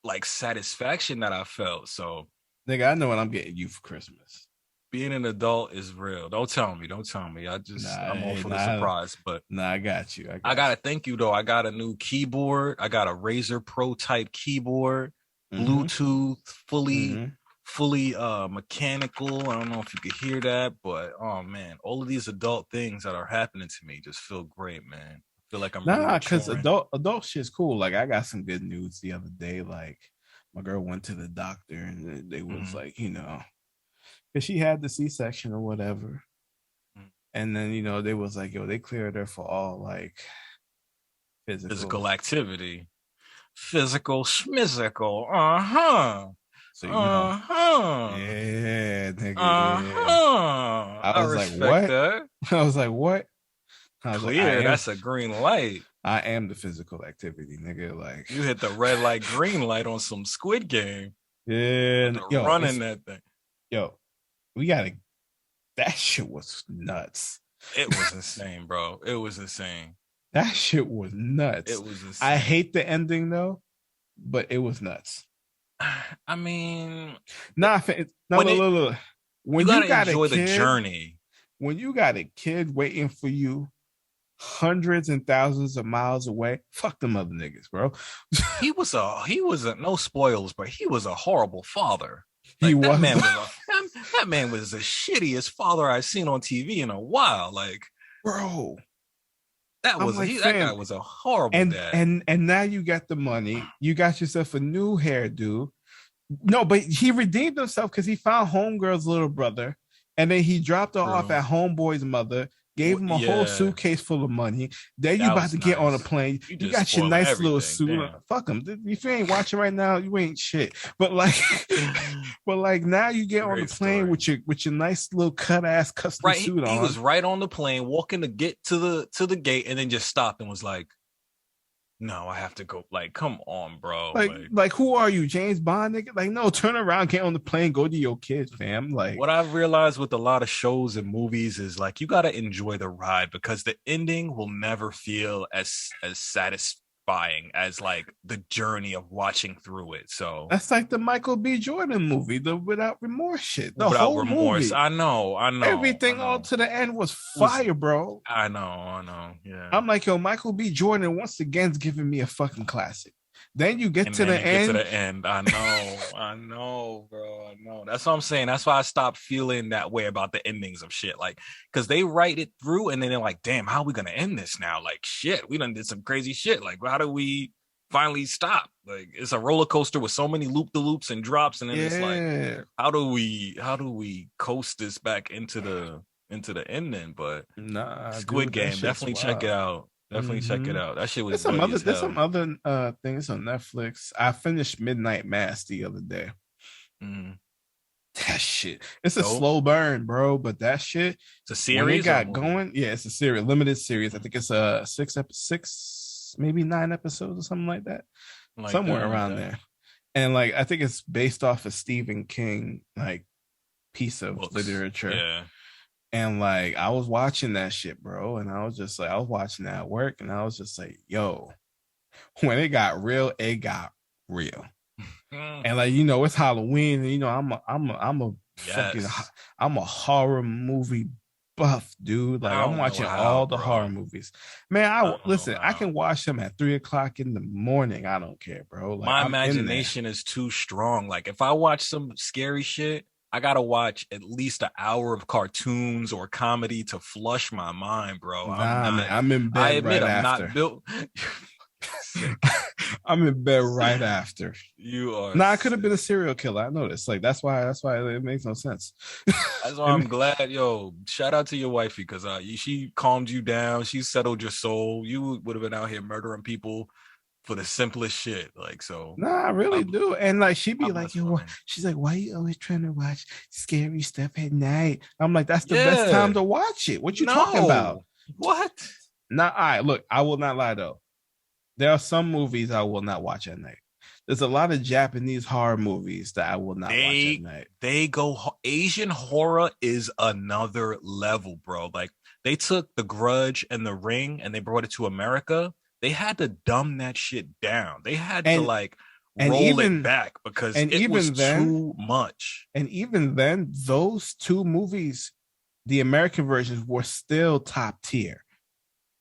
like satisfaction that I felt. So Nigga, I know what I'm getting you for Christmas. being an adult is real. Don't tell me. Don't tell me. Nah, I'm all hey, for the nah, surprise. But nah, I got you. I gotta thank you though. I got a new keyboard. I got a Razer Pro type keyboard, Mm-hmm. Bluetooth, Mm-hmm. fully mechanical. I don't know if you could hear that, but oh man, all of these adult things that are happening to me just feel great, man. I feel like I'm really Nah, cause maturing. adult shit's cool. Like I got some good news the other day. Like my girl went to the doctor and they was Mhm. like, because she had the C-section or whatever. Mhm. And then, they was like, yo, they cleared her for all like physical. Physical activity. Physical schmizzical. Uh-huh. So, Uh-huh. yeah, nigga, yeah. Uh-huh. I I was like, respect what? that. I was like, what? I was like, Clear. That's a green light. I am the physical activity, nigga. Like, You hit the red light, green light on some Squid Game. yeah, The yo, run in that thing. yo, we gotta. That shit was nuts. It was insane, bro. It was insane. That shit was nuts. It was I insane. hate the ending though, but it was nuts. I mean, Nah, no, when it look. you When you gotta got a enjoy the kid, journey. when you got a kid waiting for you hundreds and thousands of miles away, fuck them other niggas, bro. He was a no spoilers, but he was a horrible father. He Like was, that man was the shittiest father I've seen on TV in a while. Like bro. that I'm was like, that guy fam, was a horrible and dad. and now you got the money. You got yourself a new hairdo. No, but he redeemed himself because he found Homegirl's little brother, and then he dropped her off True. at Homeboy's mother, gave him a whole Yeah, suitcase full of money. Then you that about was to get on a nice. plane. You You just got your spoiling nice little everything. suit. Damn. Fuck him. If you ain't watching right now, you ain't shit. But like, but like now you get on the Great plane story. with your nice little cut ass custom Right, suit he on. was right on the plane, walking to get to the gate, and then just stopped and was like, No, I have to go. Like, come on, bro. Like who are you, James Bond, nigga? Like, no, turn around, get on the plane, go to your kids, fam. Like, what I've realized with a lot of shows and movies is like you gotta enjoy the ride because the ending will never feel as satisfying as like the journey of watching through it. So that's like the Michael B. Jordan movie, the Without Remorse shit. The without whole remorse, movie, everything all I to the end was was fire, bro. I know, yeah. I'm like, yo, Michael B. Jordan once again's giving me a fucking classic. Then you get And to then the you get to end. the end. I know, bro. I know. That's what I'm saying. That's why I stopped feeling that way about the endings of shit. Like, because they write it through and then they're like, damn, how are we gonna end this now? Like, shit, we done did some crazy shit. Like, how do we finally stop? Like, it's a roller coaster with so many loop the loops and drops, and then it's like, Yeah, how do we coast this back into the ending? But nah, Squid dude, that Game, shit's definitely check it wild. out. Definitely check it Mm-hmm. out. That shit was There's some bloody other as there's some hell. other things on Netflix. I finished Midnight Mass the other day. Mm. That shit. It's a Dope. slow burn, bro. But that shit, It's a when it series or a got movie? going, yeah, it's a series, limited series. I think it's a six, maybe 9 episodes or something like that. Like Somewhere that, like around that. there. And like I think it's based off a Stephen King like piece of Books. literature. Yeah. And like I was watching that shit, bro. And I was just like, I was watching that at work, and I was just like, yo, when it got real. And like, it's Halloween, and I'm a fucking Yes. I'm a horror movie buff, dude. Like I I'm don't know watching how, all the horror bro. movies. Man, I I don't know listen, I how. can watch them at 3 o'clock in the morning. I don't care, bro. Like My I'm in there. imagination is too strong. Like if I watch some scary shit, I gotta watch at least an hour of cartoons or comedy to flush my mind, bro. Nah, man, I'm in bed right I'm not after. built sick. I'm in bed right after. You are Nah, I could have been sick. a serial killer. I know this. Like that's why it makes no sense. That's why I'm glad, yo. Shout out to your wifey because she calmed you down. She settled your soul. You would have been out here murdering people for the simplest shit. Like so, Nah, I really I'm, do. And like she'd be I'm like, less yo, fun. she's like, why you always trying to watch scary stuff at night? I'm like, that's the best Yeah, time to watch it. What you talking about? no, what? Nah, all right, look, I will not lie though. There are some movies I will not watch at night. There's a lot of Japanese horror movies that I will not watch at They night. they go Asian horror is another level, bro. Like they took The Grudge and The Ring and they brought it to America. They had to dumb that shit down. They had to And like and roll it even back because and it was even then, too much. those two movies, the American versions were still top tier.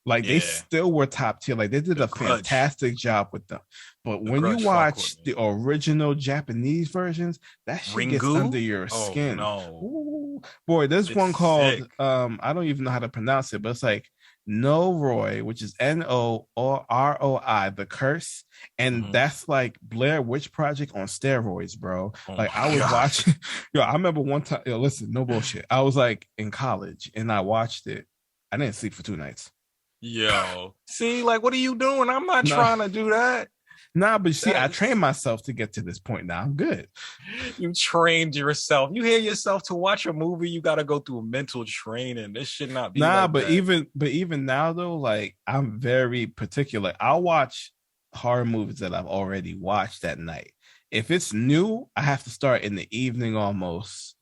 Like they Yeah, still were top tier. Like they did The a Grudge, fantastic job with them. But The when you Grudge fuck with watch me. the original Japanese versions, that shit gets under Ringu? your Oh skin. no, Ooh. Boy, there's it's one called sick. I don't even know how to pronounce it, but it's like No Roy, which is Noroi, the curse. And Mhm. that's like Blair Witch Project on steroids, bro. Oh Like my I was god, watching, yo, I remember one time, yo, listen, no bullshit. I was like in college and I watched it. I didn't sleep for 2 nights. yo, see, like, what are you doing? I'm not Nah, trying to do that. nah, but you see, I trained That's myself to get to this point. Now I'm good. you trained yourself. You hear yourself to watch a movie, you got to go through a mental training. This should not be Nah, like but that. even now though, like I'm very particular. I'll watch horror movies that I've already watched that night. If it's new, I have to start in the evening almost,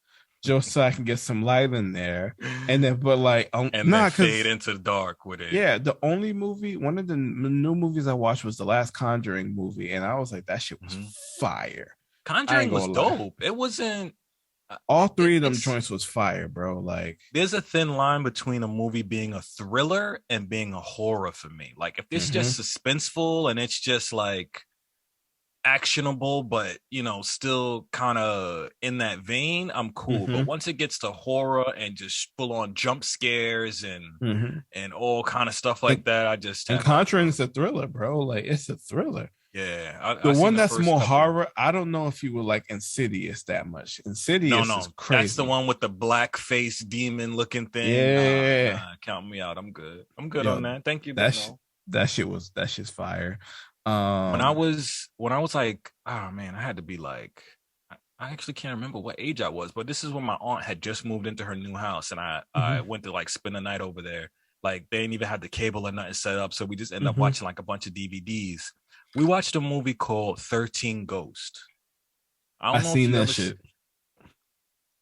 just so I can get some light in there. And then, but like, And then nah, fade because into the dark with it. yeah, the only movie, one of the new movies I watched was the last Conjuring movie, and I was like, that shit was Mhm. fire. I Conjuring ain't was gonna lie. dope. It wasn't. All three of them It's joints was fire, bro. Like, there's a thin line between a movie being a thriller and being a horror for me. Like if it's mm-hmm, just suspenseful and it's just like actionable, but still kind of in that vein, I'm cool. mm-hmm, But once it gets to horror and just full on jump scares mm-hmm. and all kind of stuff And, like that, I just and tap out, Conjuring bro. is a thriller, bro. Like, it's a thriller. Yeah, The I seen one the that's first more couple. horror, I don't know if you would like Insidious that much. No, Insidious is no, that's the crazy. one with the black face demon looking thing. Yeah. Nah, count me out. I'm good. I'm good on Yo, that. Thank you, but that sh- no. that shit's fire. When I was like, oh man, I had to be like, I actually can't remember what age I was, but this is when my aunt had just moved into her new house, and I mhm. went to like spend the night over there, Like they didn't even have the cable or nothing set up, so we just end up Mm-hmm. watching like a bunch of DVDs. We watched a movie called 13 Ghost. I I don't know if seen you that ever shit.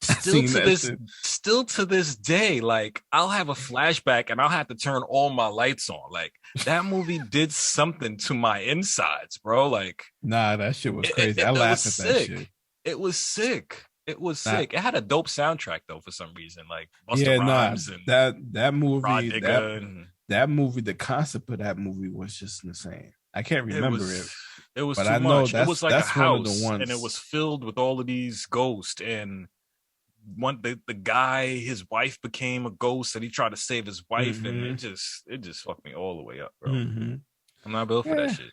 I still seen to that this shit. still to this day, like I'll have a flashback and I'll have to turn all my lights on. Like that movie did something to my insides, bro. Like Nah, that shit was crazy. I it was laugh at that sick. shit. It was sick. It was Nah, sick. It had a dope soundtrack though for some reason, like Busta yeah, nah. Rhymes and That Rod movie, Digger, and that movie, the concept of that movie was just insane. I can't it remember it, was it was but too I know much. It was like a that's one of the house, and it ones. was filled with all of these ghosts. And the guy, his wife became a ghost, and he tried to save his wife, and Mm-hmm. it just fucked me all the way up, bro. Mm-hmm. I'm not built for that Yeah, shit.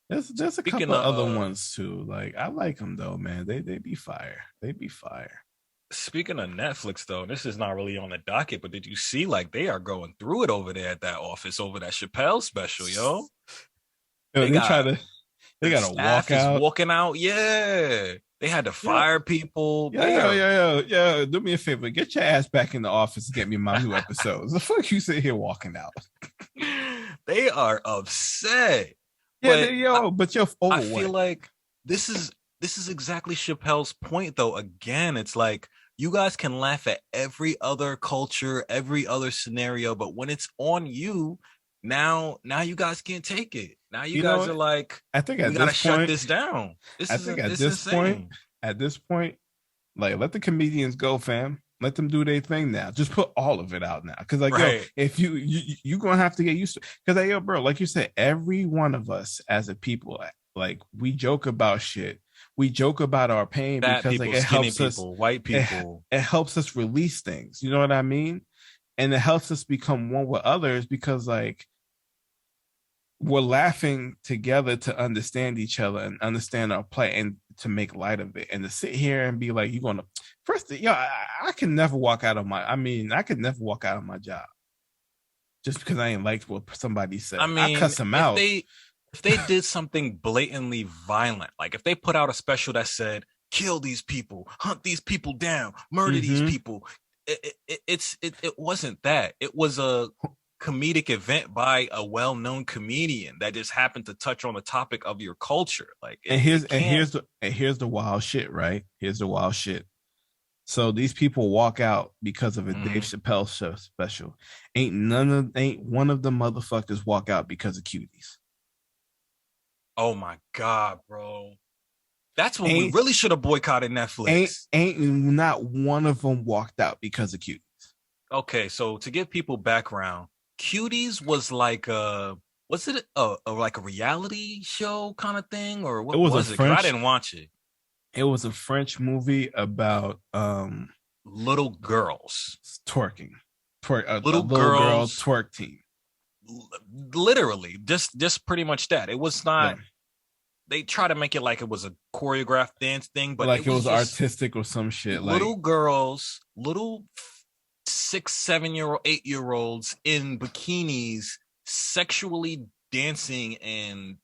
there's a Speaking couple of of other ones too. Like I like them though, man. They be fire. They be fire. speaking of Netflix though, this is not really on the docket, but did you see like they are going through it over there at that office over that Chappelle special, yo? Yo, They got they the gotta walk staff is out. walking out. Yeah. They had to Yeah, fire people. yeah, yeah, yeah, yeah, yeah. Do me a favor. Get your ass back in the office and get me my new episodes. The fuck you sit here walking out? They are upset. Yeah, But but you're I over feel what? like this is this is exactly Chappelle's point though. Again, it's like you guys can laugh at every other culture, every other scenario, but when it's on you, now you guys can't take it. Now you You guys know, are like, I think we at gotta this shut point, this down. This I is think at it's this point, insane. at this point, like let the comedians go, fam. Let them do their thing now. Just put all of it out now. Cause like, yo, Right. if you gonna have to get used to, cause like, yo, bro, like you said, every one of us as a people, like we joke about shit. We joke about our pain Fat because like people, it skinny helps us, people, white it, people. it helps us release things. You know what I mean? And it helps us become one with others because like we're laughing together to understand each other and understand our play and to make light of it and to sit here and be like, you're gonna first, I can never walk out of my, I could never walk out of my job just because I ain't liked what somebody said. I I mean, cuss them out. if they did something blatantly violent, like if they put out a special that said, kill these people, hunt these people down, murder these Mm-hmm. people, it wasn't that. It was a comedic event by a well-known comedian that just happened to touch on the topic of your culture. Like it can't. And here's the wild shit, right? Here's the wild shit. So these people walk out because of a Dave Mhm. Chappelle show special. Ain't one of the motherfuckers walk out because of cuties. Oh my god, bro. That's when we Ain't really should have boycotted Netflix. ain't not one of them walked out because of cuties. Okay, so to give people background, Cuties was like was it like a reality show kind of thing, or It what was a was it? Because I French. didn't watch it. It was a French movie about Little girls, twerking, a little little girl girls, twerk team. literally just pretty much that. It was Yeah, not. They try to make it like it was a choreographed dance thing, but like it it was was just artistic or some shit. little Like girls, little 6, 7 year old, 8 year olds in bikinis, sexually dancing, and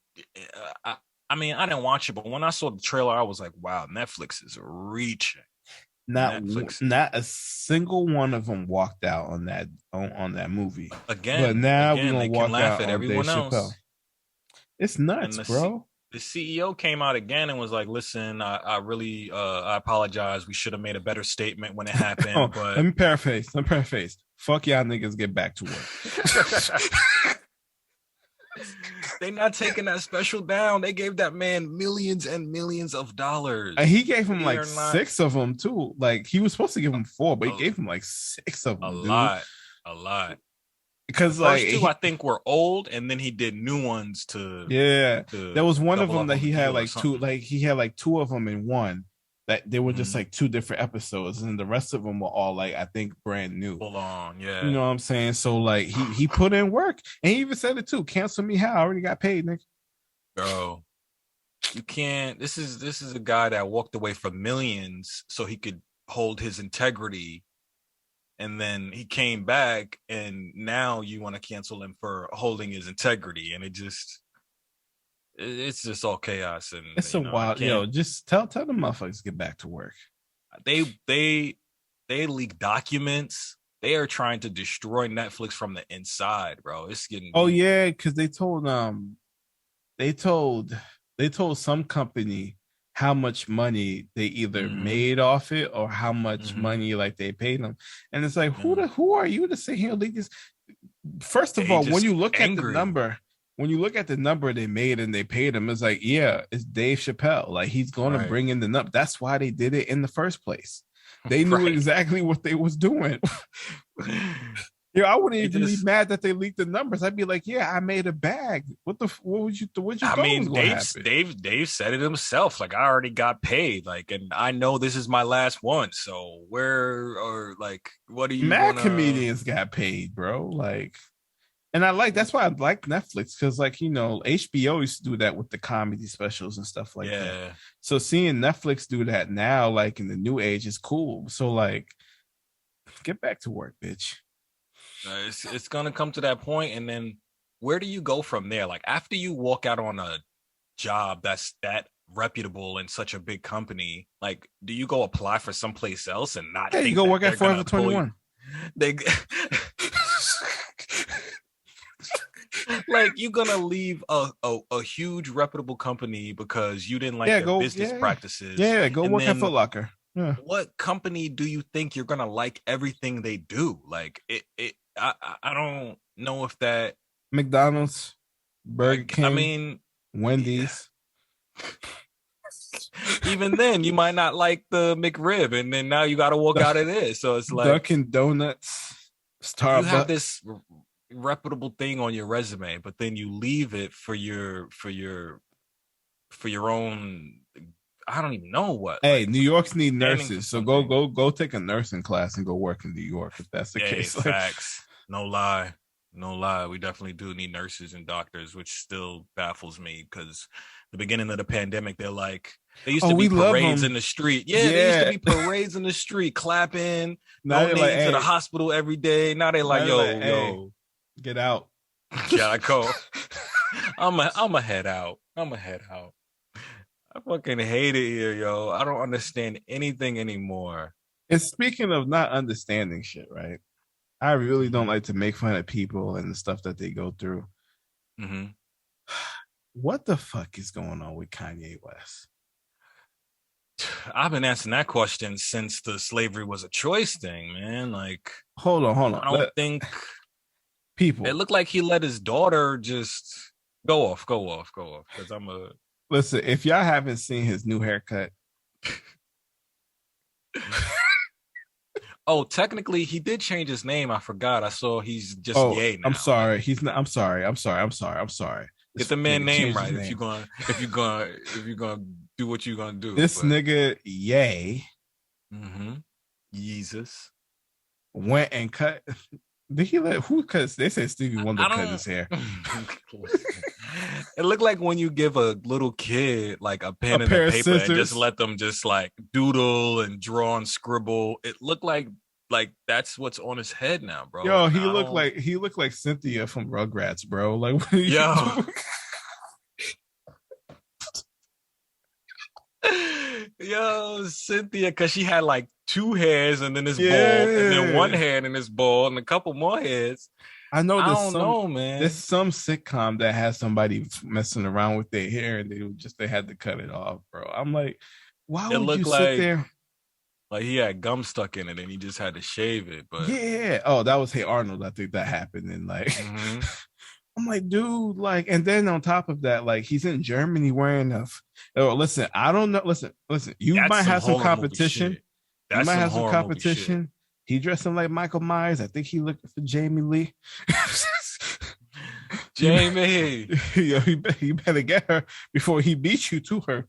I mean, I didn't watch it, but when I saw the trailer, I was like, "Wow, Netflix is reaching." Netflix not a single one of them walked out on that movie. But again, now we're again, gonna they can walk laugh out at on Dave everyone Chappelle. else, It's and nuts, bro. the CEO came out again and was like, "Listen, I really, I apologize. We should have made a better statement when it Oh, happened, let but." me paraphrase. Fuck y'all niggas, get back to work. They not taking that special down. They gave that man millions and millions of dollars. And he gave him They like are not 6 of them too. Like he was supposed to give him 4, but he a, gave him like 6 of a them, dude. lot, a lot. The Because like first two I think were old, and then he did new ones yeah, to there was one of double them up that on the he had deal or like two, something. like he had like 2 of them in one. That they were just Mhm. like 2 different episodes, and the rest of them were all like I think brand new. Full on, You yeah, know what I'm saying? So like he put in work, and he even said it too. Cancel me how I already got paid, nigga. bro. You can't. This is a guy that walked away from millions so he could hold his integrity, and then he came back, and now you want to cancel him for holding his integrity, and it's just all chaos, and It's a I wild, can't. just tell the motherfuckers to get back to work. They they leak documents. they are trying to destroy Netflix from the inside, bro. It's getting Oh deep. yeah, because they told they told some company how much money they either Mm-hmm. made off it or how much Mm-hmm. money like they paid them. And it's like, Yeah. who are you to sit here and leak this? First of They all, when just you look at the angry. number, when you look at the number they made and they paid him, it's like, yeah, it's Dave Chappelle. Like he's going to Right. bring in the number. That's why they did it in the first place. They knew Right. exactly what they was doing. Yeah, I wouldn't They even be just mad that they leaked the numbers. I'd be like, yeah, I made a bag. What you I thought was mean, going to happen? Dave said it himself. Like I already got paid. Like, and I know this is my last one. So where or like, what are you Mad gonna? comedians got paid, bro. Like, and that's why I like Netflix because, like, HBO used to do that with the comedy specials and stuff like that. Yeah, So seeing Netflix do that now, like in the new age, is cool. So like, get back to work, bitch. it's gonna come to that point, and then where do you go from there? Like after you walk out on a job that's that reputable in such a big company, like do you go apply for someplace else and not Yeah, you think go that work at they're Forever gonna pull you? 21. They like you're gonna leave a huge reputable company because you didn't like Yeah, their go. business Yeah, practices, yeah. Go and work at then Foot Locker. Yeah, what company do you think you're gonna like everything they do? Like I don't know if that. McDonald's, Burger I King, mean, yeah, Wendy's. even then you might not like the McRib, and then now you got to walk out of there. So it's like Dunkin' Donuts, you have Starbucks. this reputable thing on your resume, but then you leave it for your own. I don't even know what, Hey, like New York's need standing for nurses, so go something. go go take a nursing class and go work in New York if that's the Hey, case. Like, facts. No lie. No lie. We definitely do need nurses and doctors, which still baffles me because the beginning of the pandemic, they're like, there used oh, to be we love parades them. in the street. Yeah, there used to Yeah. be parades in the street, clapping, Now they're like, donating to the hey, hospital every day. Now they're like, now they're like, yo, hey, yo, get out. gotta go. I'm a head out. I'm a head out. I fucking hate it here, yo. I don't understand anything anymore. And speaking of not understanding shit, right? I really don't Mm-hmm. like to make fun of people and the stuff that they go through. Mm-hmm. What the fuck is going on with Kanye West? I've been asking that question since the slavery was a choice thing, man. Like, Hold on. I don't think it People, looked like he let his daughter just go off. Because I'm a. listen, if y'all haven't seen his new haircut, Oh, technically, he did change his name. I forgot. I saw he's just oh, Yay I'm now. Like, sorry. He's not. I'm sorry. get This the man nigga name changed his right if name. you're gonna do what you're gonna do. This But nigga, Yay, mm-hmm. Jesus, went and cut. Did he let who cut? They said Stevie Wonder I cut don't. his hair. It looked like when you give a little kid like a A pen and a pair of paper and just scissors. let them just like doodle and draw and scribble. It looked like that's what's on his head now, bro. Yo, And I don't. he looked like Cynthia from Rugrats, bro. Like, what are you Yo, doing? yo, Cynthia, because she had like two hairs and then this bald, and then one Yeah. hair and this bald, and a couple more hairs. I know I don't know, there's man. some sitcom that has somebody messing around with their hair and they had to cut it off, bro. I'm like, why It would you looked sit there? like he had gum stuck in it and he just had to shave it. But Yeah. Oh, that was Hey Arnold. I think that happened. And like, mhm. I'm like, dude, like, and then on top of that, like, he's in Germany wearing a. Oh, listen, I don't know. Listen. You That's might some have some horror movie competition. shit. You That's might some have some horror movie shit. competition. He dressing like Michael Myers. I think he looking for Jamie Lee. you, Jamie. yeah, you better get her before he beats you to her.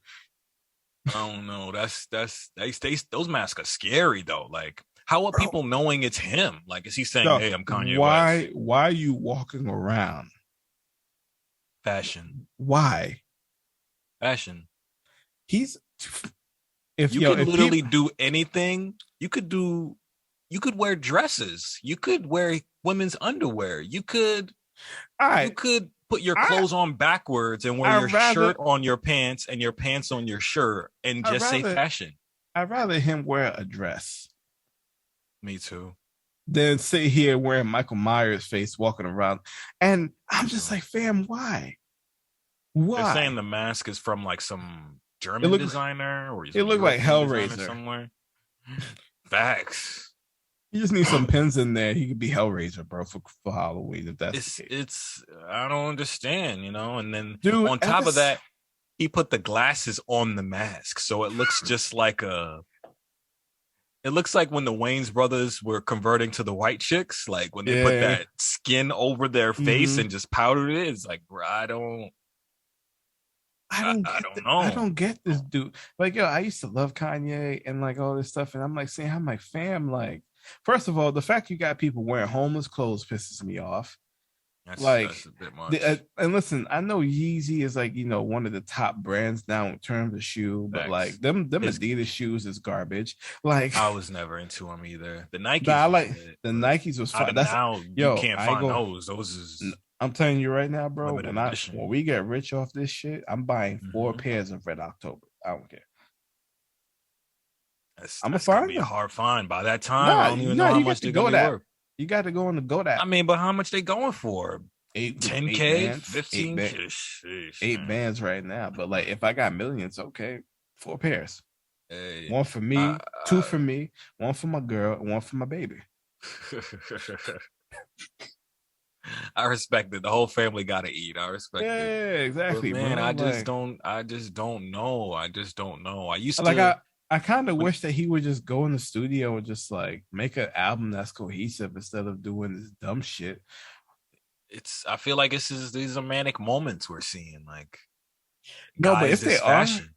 I don't know. Those masks are scary though. Like, how are Bro, people knowing it's him? Like, is he saying, no, "Hey, I'm Kanye West"? why are you walking around? Fashion, Why? fashion. He's You could if people literally do anything. You could wear dresses. You could wear women's underwear. all You right, could put your I clothes on backwards and wear I your rather shirt on your pants and your pants on your shirt and I just say rather fashion. I rather him wear a dress. Me too. Then sit here wearing Michael Myers face walking around. And I'm just like, fam, why? They're saying Why? the mask is from like some It German looked designer or it some looked like European designer Hellraiser. somewhere. Facts. You just need some pins in there. He could be Hellraiser, bro, for Halloween if that's the case. It's I don't understand, and then Dude, on ever top of that, he put the glasses on the mask, so it looks just like a. It looks like when the Wayans brothers were converting to the white chicks, like when they put yeah. that skin over their face and just powdered it. It's like, bro, I don't I know. don't get this dude. Like, yo, I used to love Kanye and like all this stuff, and I'm like, fam, like, first of all, the fact you got people wearing homeless clothes pisses me off. That's Like, a bit much. and listen, I know Yeezy is like one of the top brands now in terms of shoe, but like Facts. them His Adidas shoes is garbage. Like, I was never into them either. The nah, I Nikes was like lit, the but Nikes was out fine. of That's now you yo, can't I ain't find go. those. Those is I'm telling you right now, bro. limited When edition. we get rich off this shit, I'm buying 4 Mm-hmm. pairs of Red October. I don't care. I'm gonna That's gonna find be a them. hard find. By that time, I Nah, don't even know how you got much to they're gonna go be that. worth. You got to go on the go I that mean, but how much they going for? eight 10K, bands, 15K? 8 bands right now. But like, if I got millions, okay, 4 pairs. Hey, One for me, 2 for me, one for my girl, and one for my baby. I respect it. The whole family gotta eat. I respect it. Yeah, But exactly, man, bro. I just don't know. I just don't know. I used Like to I kind of when wish that he would just go in the studio and just like make an album that's cohesive instead of doing this dumb shit. I feel like these are manic moments we're seeing. Like No, but guys if they this are, fashion.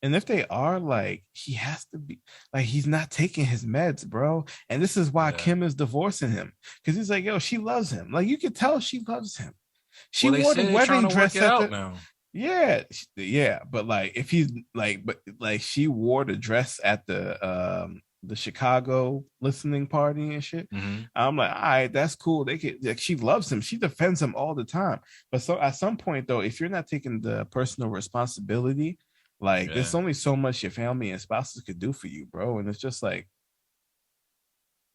and if they are, like, he has to be like, he's not taking his meds, bro. And this is why Yeah. Kim is divorcing him because he's like, yo, she loves him. Like, you can tell she loves him. She Well, they wore the say they're trying wedding to work dress it at out the, now. yeah, yeah. But like, if he's like, but like, she wore the dress at the Chicago listening party and shit. Mm-hmm. I'm like, all right, that's cool. They could like, she loves him. She defends him all the time. But so at some point though, if you're not taking the personal responsibility, like Yeah. there's only so much your family and spouses could do for you, bro. And it's just like,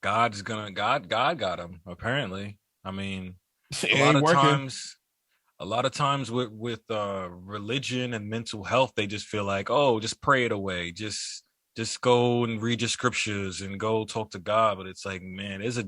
God got him, apparently. I mean, it a lot ain't of working. times with religion and mental health, they just feel like, oh, just pray it away. Just go and read your scriptures and go talk to God. But it's like, man, there's a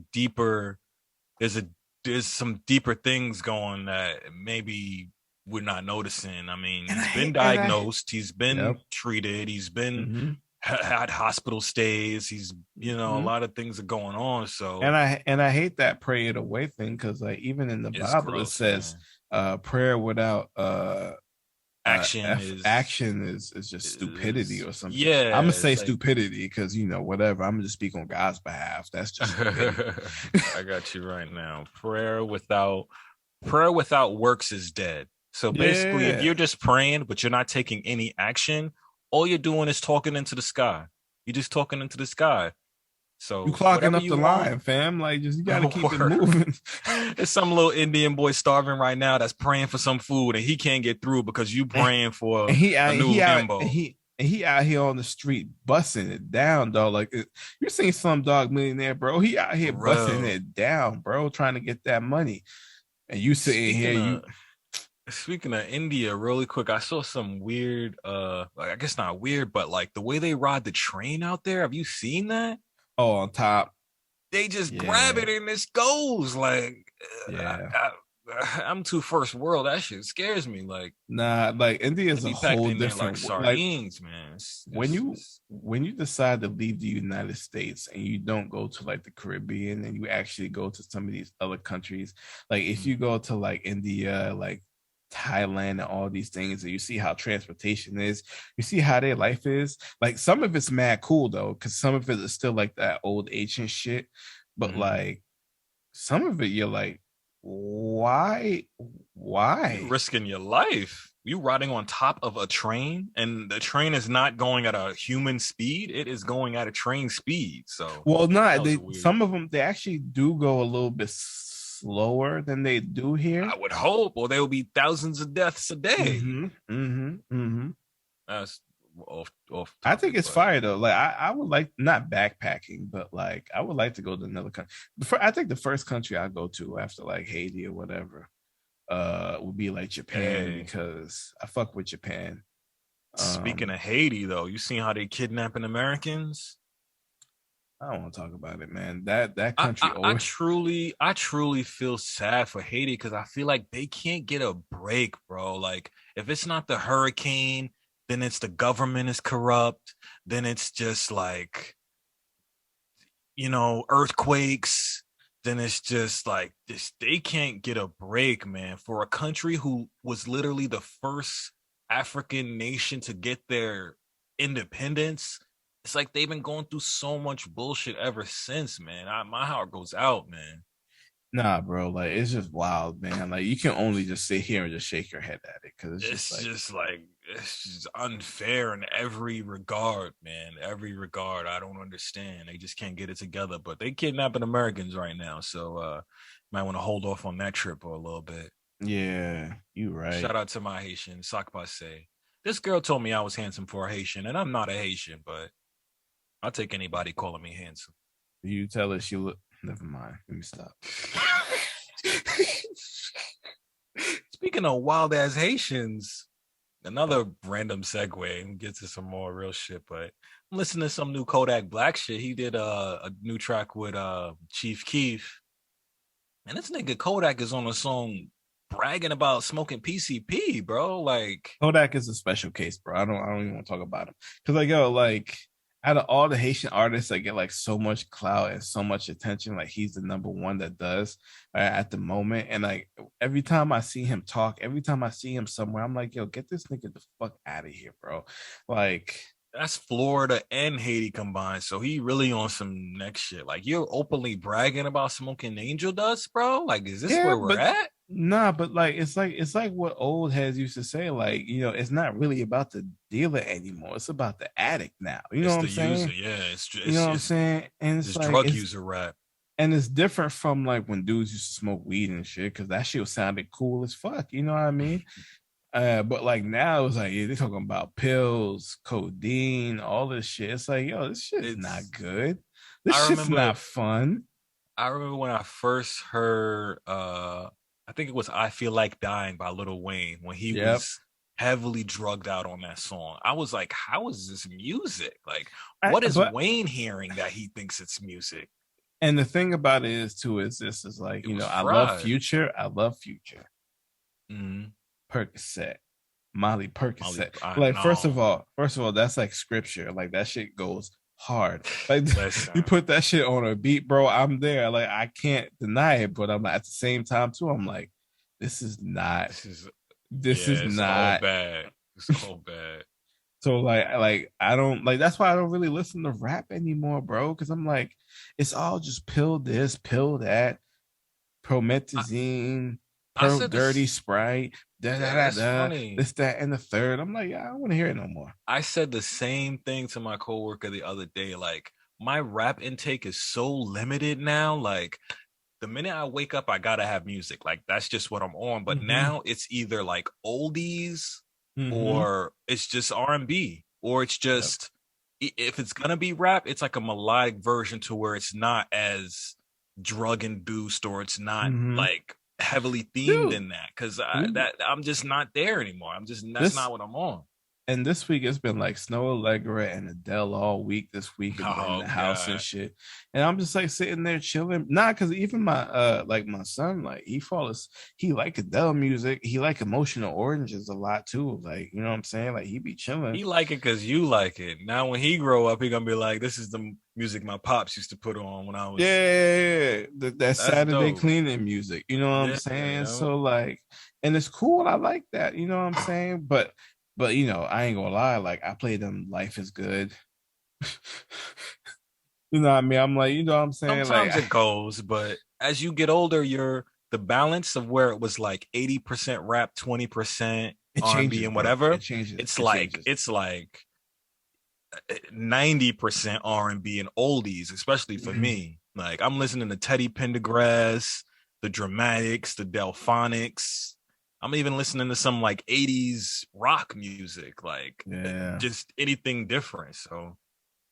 there's some deeper things going that maybe we're not noticing. I mean, And I he's been hate, and I, diagnosed, he's been yep. treated, he's been Mm-hmm. had hospital stays, he's a Mm-hmm. lot of things are going on. And So I hate that pray it away thing because like even in the it's Bible it gross, says man. prayer without Action action is just stupidity is or something. I'm yeah, gonna say it's like stupidity because whatever. I'm gonna just speak on God's behalf. That's just stupidity. I got you right now. Prayer without works is dead. So basically, if Yeah, you're just praying but you're not taking any action, all you're doing is talking into the sky. You're just talking into the sky. you So clocking whatever up you the want, line, fam. Like just you got to keep it work. moving. It's some little Indian boy starving right now that's praying for some food and he can't get through because you and praying for he a out new he out Lambo. he out here on the street busting it down, dog. Like you seen some dog millionaire, bro. He out here busting Bro, it down, bro, trying to get that money. And you sitting here, speaking you of speaking of India, really quick, I saw some weird like I guess not weird, but like the way they ride the train out there. Have you seen that? on top. They just grab Yeah, it and this goes. Like yeah. I'm too first world. That shit scares me. Like Nah, like India they is a be packed whole in there like different like sardines, man. when you decide to leave the United States and you don't go to like the Caribbean and you actually go to some of these other countries, like if you go to like India, like Thailand and all these things, and you see how transportation is, you see how their life is. Like some of it's mad cool though, because some of it is still like that old ancient shit. But Mhm. like some of it, you're like, why? You Why? risking your life. You riding on top of a train, and the train is not going at a human speed. It is going at a train speed. So Well, that not was they. a weird. Some of them they actually do go a little bit slower than they do here. I would hope, or there will be thousands of deaths a day. Mm-hmm. Mm-hmm. Mm-hmm. That's off I think topic, it's but fire though. Like I would like not backpacking, but like I would like to go to another country. I think the first country I go to after like Haiti or whatever, would be like Japan hey, because I fuck with Japan. speaking Um, of Haiti, though, you seen how they kidnapping Americans? I don't want to talk about it, man. That I, country I, I always truly, I truly feel sad for Haiti because I feel like they can't get a break, bro. Like, if it's not the hurricane, then it's the government is corrupt. Then it's just like, earthquakes. Then it's just like this. They can't get a break, man. For a country who was literally the first African nation to get their independence, it's like they've been going through so much bullshit ever since, man. My heart goes out, man. nah, bro. Like it's just wild, man. Like you can only just sit here and just shake your head at it because it's just It's like just like it's just unfair in every regard, man. Every regard. I don't understand. They just can't get it together. But they kidnapping Americans right now, so might want to hold off on that trip for a little bit. yeah, you right. Shout out to my Haitian, Sak Passe. This girl told me I was handsome for a Haitian, and I'm not a Haitian, but I'll take anybody calling me handsome. You tell her she look. Never mind. Let me stop. Speaking of wild ass Haitians, another random segue and get to some more real shit, but I'm listening to some new Kodak Black shit. He did a new track with Chief Keef, and this nigga Kodak is on a song bragging about smoking PCP, bro. Like, Kodak is a special case, bro. I don't even want to talk about him because like yo, like out of all the Haitian artists that get like so much clout and so much attention, like he's the number one that does at the moment. And like every time I see him talk, every time I see him somewhere, I'm like, yo, get this nigga the fuck out of here, bro. Like, that's Florida and Haiti combined. So he really on some next shit. Like, you're openly bragging about smoking angel dust, bro. Like, is this yeah, where we're but at? nah, but like it's like what old heads used to say, like, it's not really about the dealer anymore. It's about the addict now. You know It's what I'm the user, saying? yeah. You know what I'm saying? And it's it's like drug user rap. it's different from like when dudes used to smoke weed and shit, because that shit sounded cool as fuck. You know what I mean? But like now it's like yeah, they're talking about pills, codeine, all this shit. It's like, yo, this shit's not It's good. This I shit's remember not fun. I remember when I first heard I think it was I Feel Like Dying by Lil Wayne when he Yep. was heavily drugged out on that song. I was like, how is this music? Like, what is But Wayne hearing that he thinks it's music? and the thing about it is too is this is like, It was I love fried. Future. I love Future. Mm-hmm. Percocet. Molly Molly, Percocet. I Like know. first of all, that's like scripture. Like that shit goes hard. Like you Listen, put that shit on a beat, bro. I'm there. Like I can't deny it, but I'm at the same time too. I'm like, this is not. this is This is yeah, it's all not. bad. It's all bad. So like I don't like. That's why I don't really listen to rap anymore, bro. Because I'm like, it's all just pill this, pill that, I, promethazine, I per said dirty this. Sprite, da da Yeah, da that's da, funny. this, that, and the third. I'm like, yeah, I don't want to hear it no more. I said the same thing to my coworker the other day. Like, my rap intake is so limited now. Like, the minute I wake up, I gotta have music. Like, that's just what I'm on. But Mm-hmm. now it's either like oldies Mm-hmm. or it's just R&B or it's Yep. just if it's gonna be rap, it's like a melodic version to where it's not as drug induced or it's not Mm-hmm. like heavily themed Dude, in that because we that I'm just not there anymore. I'm just that's this not what I'm on. and this week it's been like Snow Allegra and Adele all week this week in Oh the house and god. shit. And I'm just like sitting there chilling. Nah, because even my son, like he like Adele music. He like Emotional Oranges a lot too. Like, you know what I'm saying? Like he be chilling. He like it because you like it. Now when he grow up, he gonna be like, "This is the music my pops used to put on when I was." Yeah, that That's Saturday dope. cleaning music. You know what I'm Yeah, saying? So like, and it's cool. I like that. You know what I'm saying? But I ain't gonna lie. Like I play them Life is Good. You know what I mean? I'm like, you know what I'm saying? Like, sometimes it goes, but as you get older, you're the balance of where it was like 80% rap, 20% it R&B changes, and bro. whatever. It changes. It's It like changes. it's like 90% R&B and oldies, especially for Mhm. me. Like I'm listening to Teddy Pendergrass, the Dramatics, the Delphonics. I'm even listening to some like 80s rock music, like Yeah. just anything different. So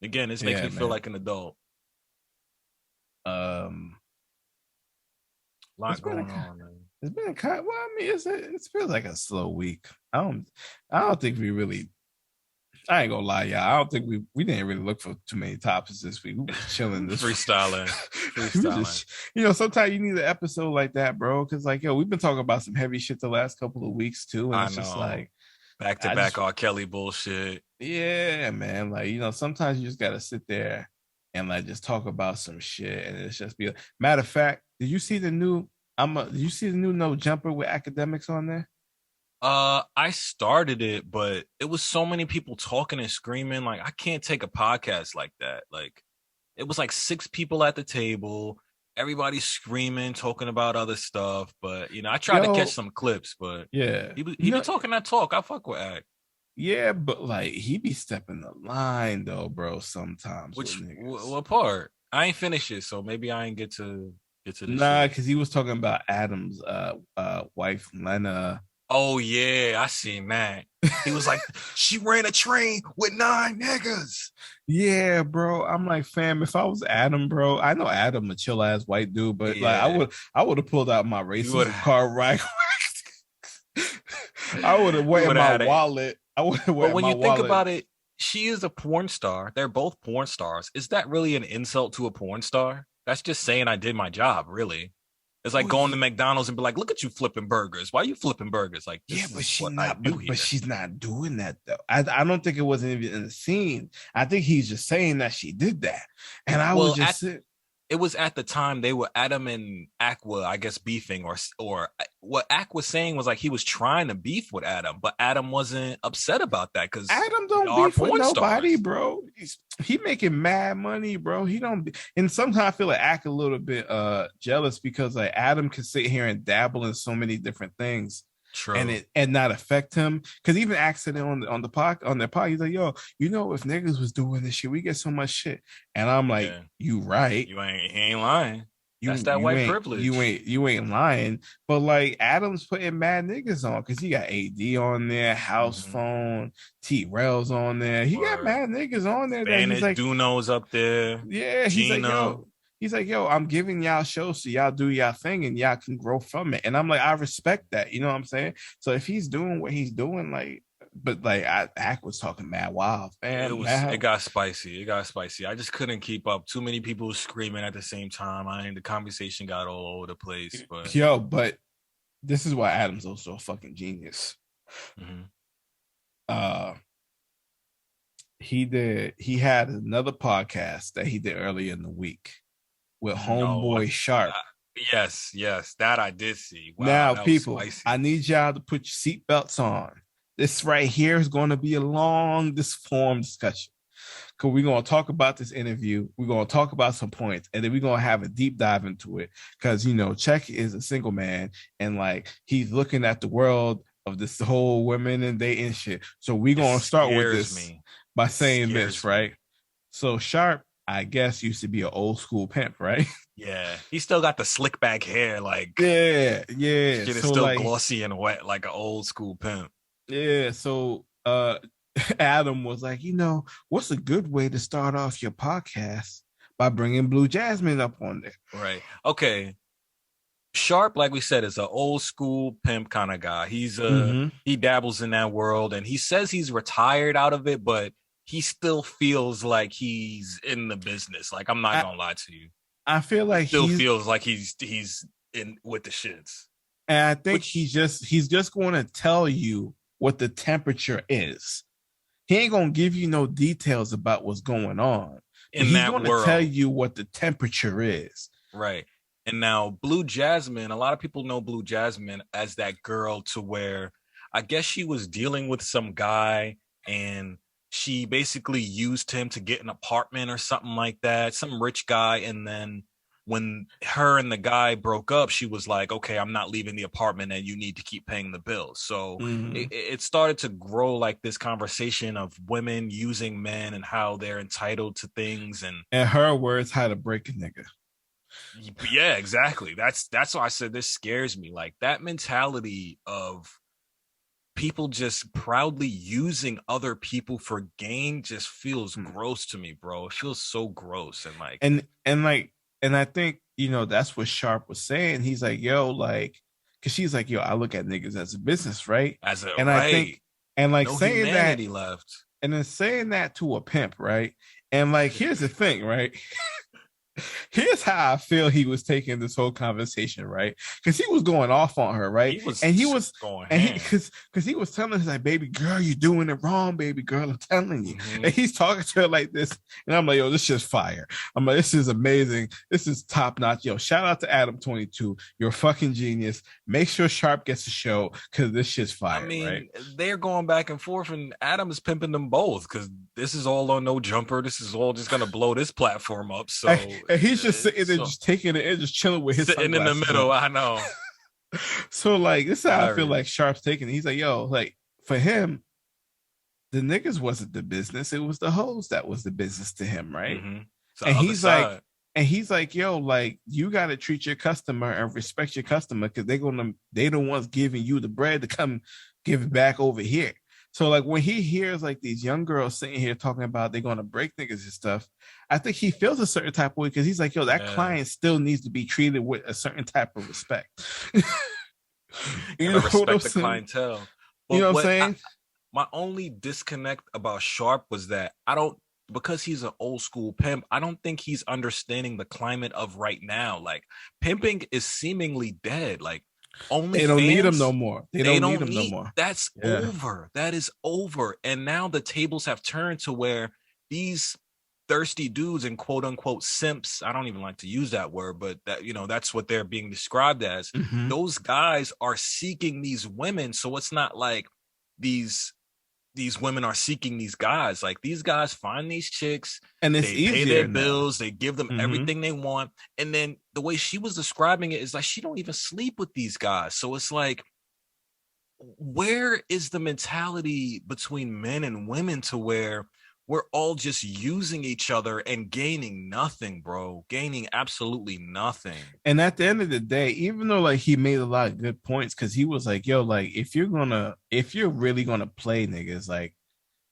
again, this makes Yeah, me feel man. like an adult. Um, A lot it's been a going on, man. it's been a kind. Well, I mean, it feels like a slow week. I don't think we really. I ain't gonna lie, y'all. I don't think we didn't really look for too many topics this week. We was chilling this week. Freestyling. We Freestyling. just, sometimes you need an episode like that, bro. Because like, yo, we've been talking about some heavy shit the last couple of weeks too, and I it's just know. like, Back to I back just, R. Kelly bullshit. yeah, man. Like, sometimes you just gotta sit there and like just talk about some shit, and it's just be. Matter of fact, did you see the new? Did you see the new No Jumper with academics on there? I started it, but it was so many people talking and screaming. Like, I can't take a podcast like that. Like, it was like 6 people at the table, everybody screaming, talking about other stuff. But I tried to catch Yo, some clips, but yeah, he be talking that talk. I fuck with Act. yeah, but like he be stepping the line though, bro. Sometimes with Which niggas. what part? I ain't finished it, so maybe I ain't get to the Nah, shit. because he was talking about Adam's wife Lena. Oh yeah, I seen that. He was like, she ran a train with 9 niggas. Yeah, bro. I'm like, fam, if I was Adam, bro, I know Adam a chill ass white dude, but like Yeah, I would have pulled out my you would racism card right quick. I would have you wet would my have had it. wallet. I would have But wet when my you think wallet. about it, she is a porn star. They're both porn stars. Is that really an insult to a porn star? That's just saying I did my job, really. It's like Well, going to McDonald's and be like, look at you flipping burgers. Why are you flipping burgers? Like, yeah, this but is she what I not, do but here. she's not doing that though. I don't think it wasn't even in the scene. I think he's just saying that she did that, and I was Well, just it was at the time they were Adam and Aqua, I guess, beefing, or what Aqua was saying was like he was trying to beef with Adam, but Adam wasn't upset about that because Adam they don't are beef with porn nobody, stars. bro. He making mad money, bro. He don't, and sometimes I feel like act a little bit jealous because like Adam can sit here and dabble in so many different things True. and not affect him. Because even accident on the on their pod, he's like, yo, if niggas was doing this shit, we get so much shit. And I'm like, Yeah. you right. He ain't lying. That's that white privilege. You ain't lying, but like Adam's putting mad niggas on because he got AD on there, House Mm-hmm. Phone, T Rails on there. He got Or mad niggas on there that he's Spanish like, Duno's up there. yeah, Gina. he's like, yo, I'm giving y'all shows so y'all do y'all thing and y'all can grow from it. And I'm like, I respect that, you know what I'm saying? So if he's doing what he's doing, like, but like Ack was talking mad wild, man. It got spicy. It got spicy. I just couldn't keep up. Too many people screaming at the same time. The conversation got all over the place. But Yo, but this is why Adam's also a fucking genius. mm-hmm. Uh he had another podcast that he did earlier in the week with homeboy Sharp. Yes, that I did see. Wow, Now, that was people, spicy. I need y'all to put your seatbelts on. This right here is going to be a long disform discussion because we're going to talk about this interview. We're going to talk about some points, and then we're going to have a deep dive into it because Czech is a single man and like he's looking at the world of this whole women and dating shit. So we're going to start with this by saying this, right? So Sharp, I guess, used to be an old school pimp, right? Yeah, he still got the slick back hair, like yeah. Shit is so still like, glossy and wet, like an old school pimp. Yeah, so Adam was like, what's a good way to start off your podcast by bringing Blue Jasmine up on there? Right. Okay. Sharp, like we said, is an old school pimp kind of guy. He's he dabbles in that world and he says he's retired out of it, but he still feels like he's in the business. Like, I'm not gonna lie to you. I feel like he still feels like he's in with the shits. And I think he's just going to tell you what the temperature is. He ain't gonna give you no details about what's going on. He's going to tell you what the temperature is. Right. And now Blue Jasmine, a lot of people know Blue Jasmine as that girl to where I guess she was dealing with some guy and she basically used him to get an apartment or something like that, some rich guy. And then when her and the guy broke up, she was like, okay, I'm not leaving the apartment and you need to keep paying the bills. So it started to grow like this conversation of women using men and how they're entitled to things. And her words, how to break a nigga. Yeah, exactly. That's why I said this scares me. Like that mentality of people just proudly using other people for gain just feels gross to me, bro. It feels so gross. And like and I think, you know, that's what Sharp was saying. He's like, yo, like, cause she's like, yo, I look at niggas as a business, right? as a And I think, right, and like no saying that, humanity left. and then saying that to a pimp, right? And like, here's the thing, right? Here's how I feel he was taking this whole conversation, right? Because he was going off on her, right? He was And he was going and he ham. because he was telling her like, baby girl, you're doing it wrong, baby girl. I'm telling you. Mm-hmm. And he's talking to her like this. And I'm like, yo, this is fire. I'm like, this is amazing. This is top notch. Yo, shout out to Adam22. You're a fucking genius. Make sure Sharp gets a show because this shit's fire. I mean, right? they're going back and forth, and Adam is pimping them both because this is all on No Jumper. This is all just gonna blow this platform up. So and he's just sitting there, just taking it and just chilling with his sitting in the middle. I know. So like, this is how I feel like Sharp's taking it. He's like, yo, like for him, the niggas wasn't the business; it was the hoes that was the business to him, right? Mm-hmm. And he's like, yo, like you got to treat your customer and respect your customer because they the ones giving you the bread to come give it back over here. So like when he hears like these young girls sitting here talking about they're gonna break niggas and stuff, I think he feels a certain type of way because he's like, yo, that client still needs to be treated with a certain type of respect. You know, respect the clientele. But you know what I'm saying? My only disconnect about Sharp was that because he's an old school pimp, I don't think he's understanding the climate of right now. Like pimping is seemingly dead. Like only they don't need him no more. They don't need him no more. That's over. That is over. And now the tables have turned to where these thirsty dudes and quote unquote simps, I don't even like to use that word, but that, you know, that's what they're being described as. Mm-hmm. Those guys are seeking these women. So it's not like these women are seeking these guys. Like these guys find these chicks and they pay their bills, they give them everything they want. And then the way she was describing it is like she don't even sleep with these guys. So it's like, where is the mentality between men and women to where we're all just using each other and gaining nothing, bro? Gaining absolutely nothing. And at the end of the day, even though like he made a lot of good points, because he was like, yo, like if you're really gonna play niggas, like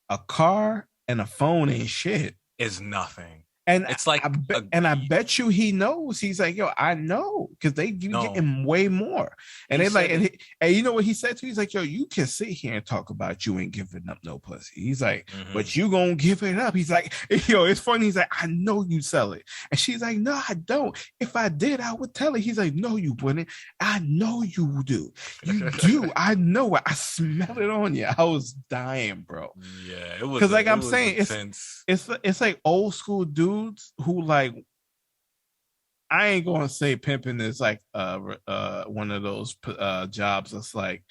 a car and a phone ain't shit. Is nothing. And it's like, I bet you he knows. He's like, yo, I know, because they get him way more. And they like, and you know what he said to? He's like, yo, you can sit here and talk about you ain't giving up no pussy. He's like, but you gonna give it up. He's like, yo, it's funny. He's like, I know you sell it. And she's like, no, I don't. If I did, I would tell it. He's like, no, you wouldn't. I know you do. You do. I know it. I smell it on you. I was dying, bro. Yeah, it was. Because like I'm saying, it's like old school dudes who like, I ain't gonna say pimping is like one of those jobs that's like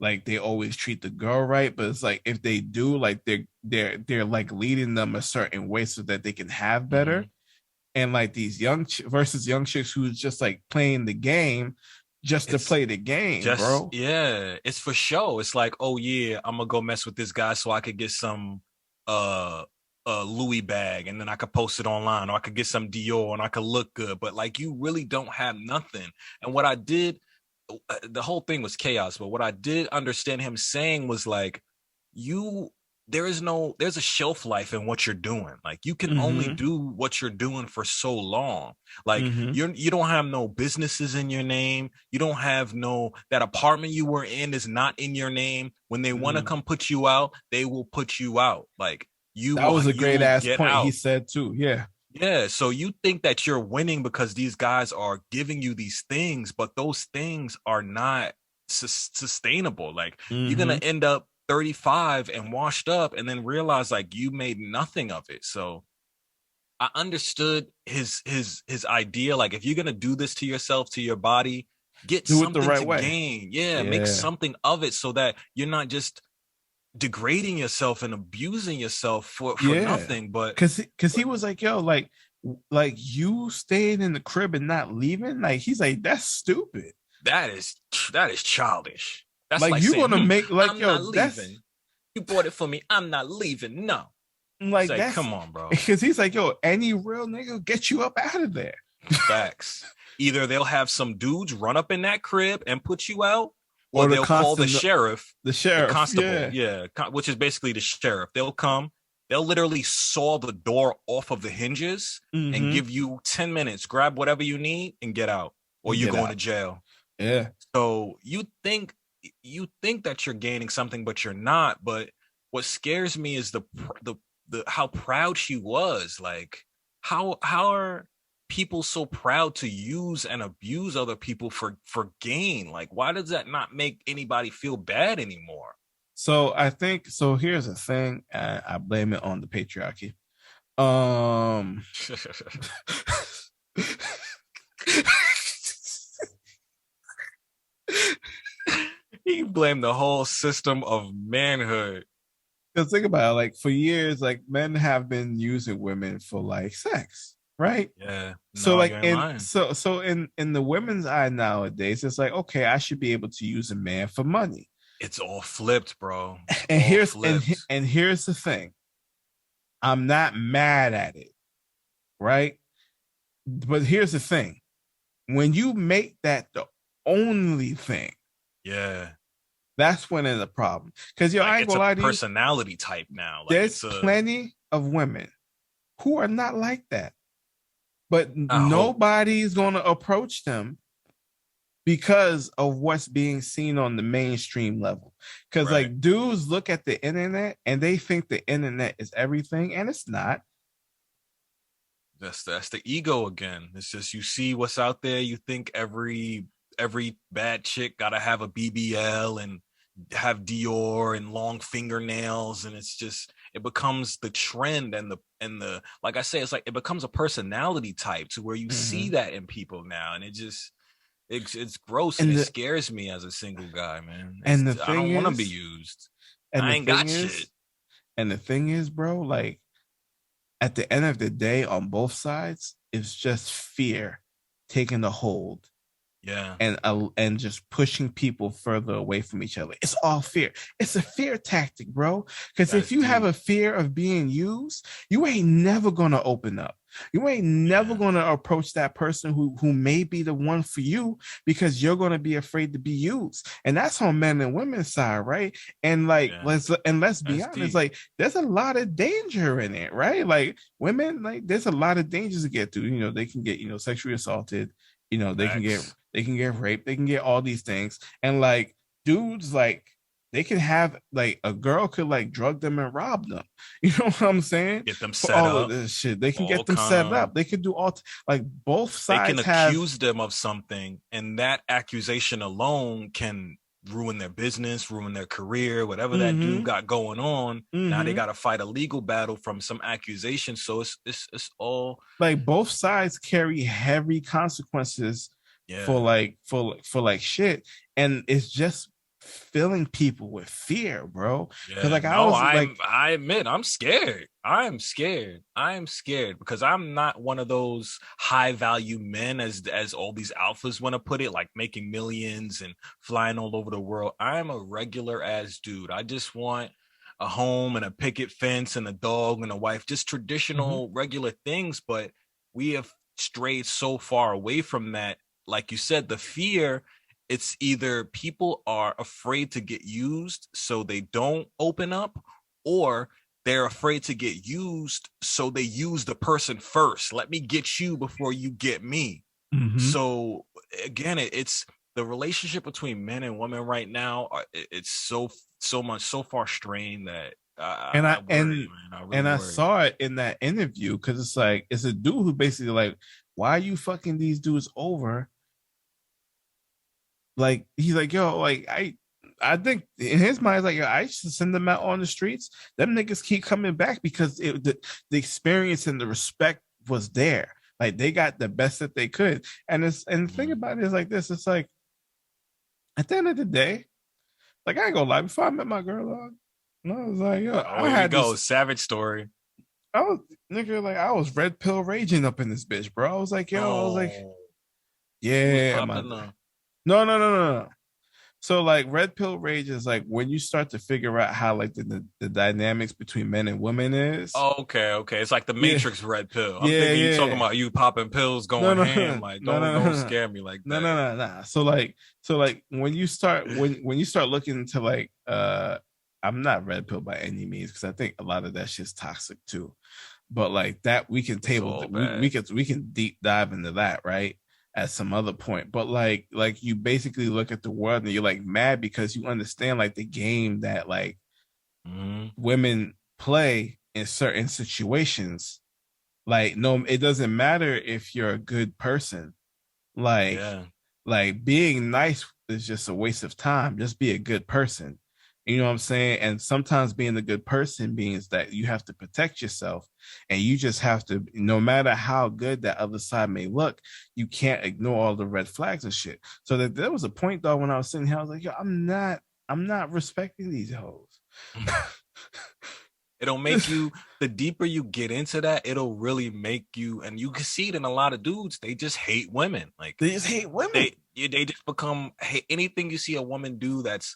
they always treat the girl right, but it's like if they do, like they're like leading them a certain way so that they can have better. And like these young versus young chicks who's just like playing the game just to play the game, bro. Yeah, it's for show. It's like, oh yeah, I'm gonna go mess with this guy so I could get some Louis bag, and then I could post it online, or I could get some Dior and I could look good. But like, you really don't have nothing. And what I did, the whole thing was chaos, but what I did understand him saying was like, there's a shelf life in what you're doing. Like you can only do what you're doing for so long. Like you don't have no businesses in your name. You don't have that apartment you were in is not in your name. When they want to come put you out, they will put you out. Like that was a great ass point he said too. Yeah. So you think that you're winning because these guys are giving you these things, but those things are not sustainable. Like you're gonna end up 35 and washed up, and then realize like you made nothing of it. So I understood his idea. Like if you're gonna do this to yourself, to your body, do something the right way. Gain. Yeah, make something of it so that you're not just degrading yourself and abusing yourself for nothing. But because he was like, yo, like you staying in the crib and not leaving, like he's like, that's stupid. That is childish. That's like you want to make like, I'm yo, not leaving. You bought it for me, I'm not leaving. No, like come on, bro. Because he's like, yo, any real nigga get you up out of there. Facts. Either they'll have some dudes run up in that crib and put you out, or Or the they'll call the constant, sheriff, the the sheriff. constable, Yeah. yeah, which is basically the sheriff. They'll come, they'll literally saw the door off of the hinges and Mm-hmm. give you 10 minutes, grab whatever you need and get out, or And you get going to out. jail. Yeah. So you think that you're gaining something, but you're not. But what scares me is the how proud she was. Like how are people so proud to use and abuse other people for gain? Like, why does that not make anybody feel bad anymore? So I think so. Here's the thing. I blame it on the patriarchy. Um. He blamed the whole system of manhood. Because think about it, like for years, like men have been using women for like sex, right? Yeah, So no, like you ain't in lying. so in the women's eye nowadays, it's like okay, I should be able to use a man for money. It's all flipped, bro. It's And all here's flipped. and here's the thing. I'm not mad at it, right? But here's the thing. When you make that the only thing, Yeah. that's when it's a problem. Because yo, Like I ain't it's gonna a lie to you. personality type now. Like There's it's a plenty of women who are not like that, but I hope. nobody's gonna approach them because of what's being seen on the mainstream level. Because Right. like dudes look at the internet and they think the internet is everything, and it's not. That's the ego again. It's just you see what's out there. You think every bad chick gotta have a BBL and have Dior and long fingernails, and it's just it becomes the trend and the like I say, it's like it becomes a personality type to where you see Mhm. that in people now, and it's gross and And it the scares me as a single guy, man. and the I thing don't want to be is, used. and I the ain't thing got is, shit. and the thing is, bro, like at the end of the day, on both sides, it's just fear taking a hold Yeah, and just pushing people further away from each other. It's all fear. It's a fear tactic, bro. Because if that's you have deep. a fear of being used, you ain't never gonna open up. You ain't never Yeah, gonna approach that person who may be the one for you because you're gonna be afraid to be used. And that's on men and women's side, right? And like yeah, let's be that's honest, deep. like there's a lot of danger in it, right? Like women, like there's a lot of dangers to get through. You know, they can get, sexually assaulted, Facts. they can get raped, they can get all these things. And like dudes, like they can have like a girl could like drug them and rob them. You know what I'm saying? Get them For set all of up. this shit. They can All get them set kind. up. They can do like both They can sides have accuse them of something, and that accusation alone can ruin their business, ruin their career, whatever that dude mm-hmm, got going on. Now they mm-hmm. got to fight a legal battle from some accusation. So it's all Like both sides carry heavy consequences for yeah. like for like shit. And it's just filling people with fear, bro. Cause Yeah, like I no, was like I admit I'm scared. I'm scared. I'm scared because I'm not one of those high value men as all these alphas want to put it, like making millions and flying all over the world. I'm a regular ass dude. I just want a home and a picket fence and a dog and a wife, just mhm, traditional regular things, but we have strayed so far away from that. Like you said, the fear, it's either people are afraid to get used so they don't open up, or they're afraid to get used so they use the person first. Let me get you before you get me. mhm. So again, it's the relationship between men and women right now. It's so much so far strained that and I I worry, man. I really and I worry. saw it in that interview because it's like it's a dude who basically like, why are you fucking these dudes over? Like he's like, yo, like I think in his mind, like, yo, I should send them out on the streets. Them niggas keep coming back because the experience and the respect was there. Like they got the best that they could. And the thing Mhm. about it is like this, it's like at the end of the day, like I ain't gonna lie, before I met my girl, I was like, yo, Oh, I here we had go. this, Savage story. I was nigga, like I was red pill raging up in this bitch, bro. I was like, yo, I was like, Oh, she was yeah, popping man. the No, no, no, no, no. So like red pill rage is like when you start to figure out how like the dynamics between men and women is. Oh, okay. It's like the Yeah, Matrix red pill. I'm yeah, thinking you talking yeah. about you popping pills, No, going no, ham. no, Like, no, no, don't no, scare me like no, that. no, no, no. So like when you start when you start looking into like I'm not red pill by any means because I think a lot of that shit's toxic too. But like that we can It's table all we bad. can deep dive into that, right? At some other point. But like you basically look at the world and you're like mad because you understand like the game that like Hmm. women play in certain situations. Like no, it doesn't matter if you're a good person. Like Yeah. like being nice is just a waste of time. Just be a good person. You know what I'm saying? And sometimes being a good person means that you have to protect yourself and you just have to, no matter how good that other side may look, you can't ignore all the red flags and shit. So that there was a point though when I was sitting here, I was like, yo, I'm not respecting these hoes. It'll make you, the deeper you get into that, it'll really make you, and you can see it in a lot of dudes, they just hate women. Like They just hate women. they just become hate anything you see a woman do that's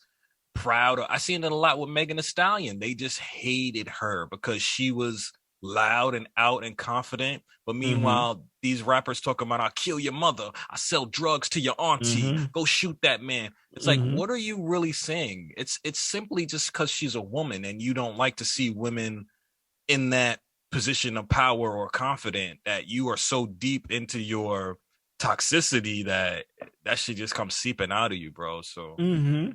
proud of. I seen it a lot with Megan Thee Stallion. They just hated her because she was loud and out and confident. But Mm-hmm. meanwhile, these rappers talking about I'll kill your mother, I sell drugs to your auntie, Mm-hmm. go shoot that man. It's like, Mm-hmm. what are you really saying? It's simply just because she's a woman and you don't like to see women in that position of power or confident that you are so deep into your toxicity that that shit just comes seeping out of you, bro. So Mm-hmm.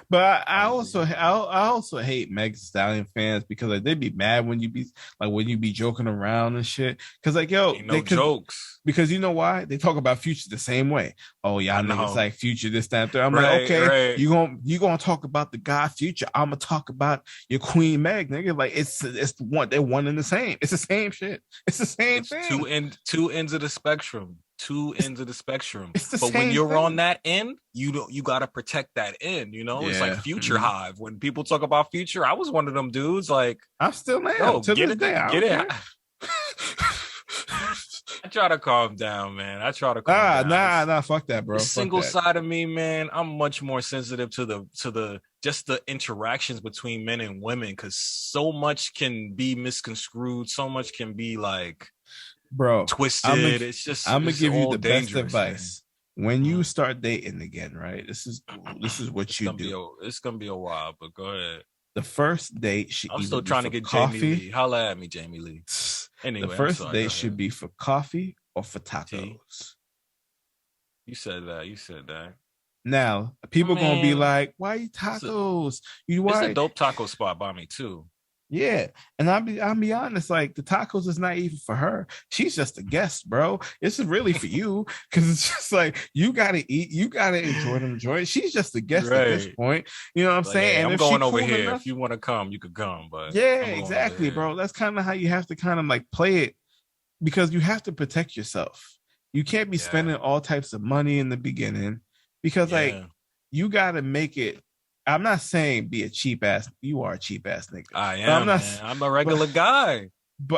But I I don't really also get that. I also hate Meg Thee Stallion fans because like they be mad when you be like when you be joking around and shit. Cause like yo, Ain't they no cause jokes. because you know why they talk about Future the same way. Oh I y'all niggas know. like Future this that and third. I'm like Right, okay, right. you gonna talk about the guy Future. I'm gonna talk about your Queen Meg, nigga. Like it's one they're one and the same. It's the same shit. It's the same It's thing. two ends of the spectrum. Two It's ends of the spectrum. it's the But when same you're on thing. that end, you don't you gotta protect that end, you know? It's like Yeah. Future Mhm. Hive. When people talk about Future, I was one of them dudes like, I still am yo, to get this day. it, I get don't it. care. I try to calm down, man. I try to calm down. Nah. Fuck that, This bro. Fuck single that, side of me, man, I'm much more sensitive to the just the interactions between men and women because so much can be misconstrued, so much can be like bro. I'm gonna twisted. I'm gonna It's give you all the best dangerous, man. advice. When you Mm. start dating again, right? This is what you do. It's gonna be a while, but go ahead. The first date should I'm either still be trying to for get Jamie coffee. Lee. Holla at me, Jamie Lee. The Anyway, I'm first sorry. Go date should ahead. be for coffee or for T, tacos. you said that. You said that. Now, I people gonna be mean, like, "Why you it's a tacos? You it's a why?" dope taco spot by me too. Yeah, and I'll be honest, like the tacos is not even for her. She's just a guest, bro. This is really for you because it's just like you gotta eat, you gotta enjoy them joints. She's just a guest at this Right. point. You know what I'm Like, saying? hey, And I'm if she going over cool here. enough, If you want to come, you could come, but yeah, I'm going over exactly, here. bro. That's kind of how you have to kind of like play it because you have to protect yourself. You can't be Yeah. spending all types of money in the beginning because like Yeah. you gotta make it. I'm not saying be a cheap ass. You are a cheap ass nigga, I but I'm am, not. man. I'm a But regular guy.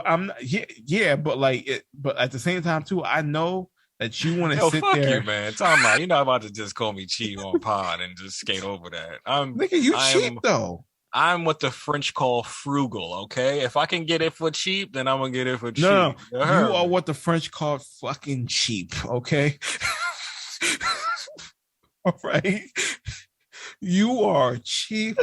I'm not, yeah, but like it, but at the same time too, I know that you want to Yo, sit fuck you, there, man. Talking about you're not about to just call me cheap on pod and just skate over that. nigga. You cheap I'm though. I'm what the French call frugal, okay? If I can get it for cheap, then I'm gonna get it for No, cheap. You you heard are me. what the French call fucking cheap. Okay, all right. You are cheap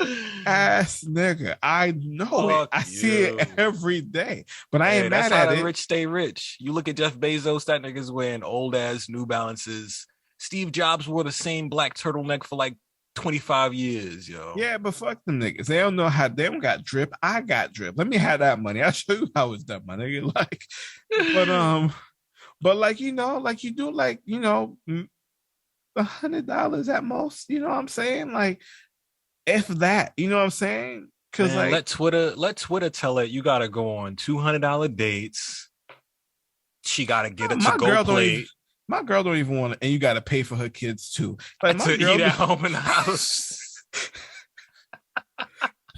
ass nigga. I know it. Fuck I see it you. every day, but I Hey, ain't that's mad how at the it. rich stay rich. You look at Jeff Bezos, that nigga's wearing old ass New Balances. Steve Jobs wore the same black turtleneck for like 25 years, yo. Yeah, but fuck them niggas. They don't know how they don't got drip. I got drip. Let me have that money. I'll show you how it's done, my nigga. Like, but but like like you do like $100 at most. You know what I'm saying? Like, if that, you know what I'm saying? Because Man, like let Twitter tell it you gotta go on $200 dates. She gotta get a to my go girl don't even plate my girl don't even want it, and you got to pay for her kids too. Like my to girl eat be at home in the house.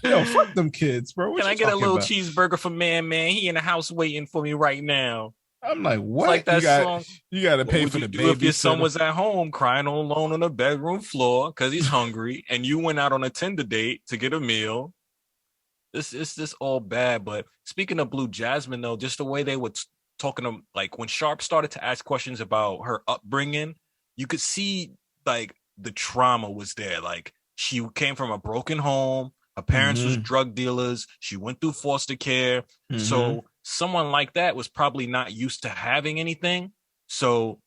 yo, fuck them kids, bro. What Can you I get a talking little about? cheeseburger for man? He in the house waiting for me right now. I'm like, It's like what? that song. You got to What pay would for you the do if your son babysitter. was at home crying all alone on the bedroom floor because he's hungry, and you went out on a Tinder date to get a meal? This all bad. But speaking of Blue Jasmine, though, just the way they were talking to, like, when Sharp started to ask questions about her upbringing, you could see like the trauma was there. Like, she came from a broken home. Her parents was Mm-hmm. drug dealers. She went through foster care. Mm-hmm. So someone like that was probably not used to having anything. So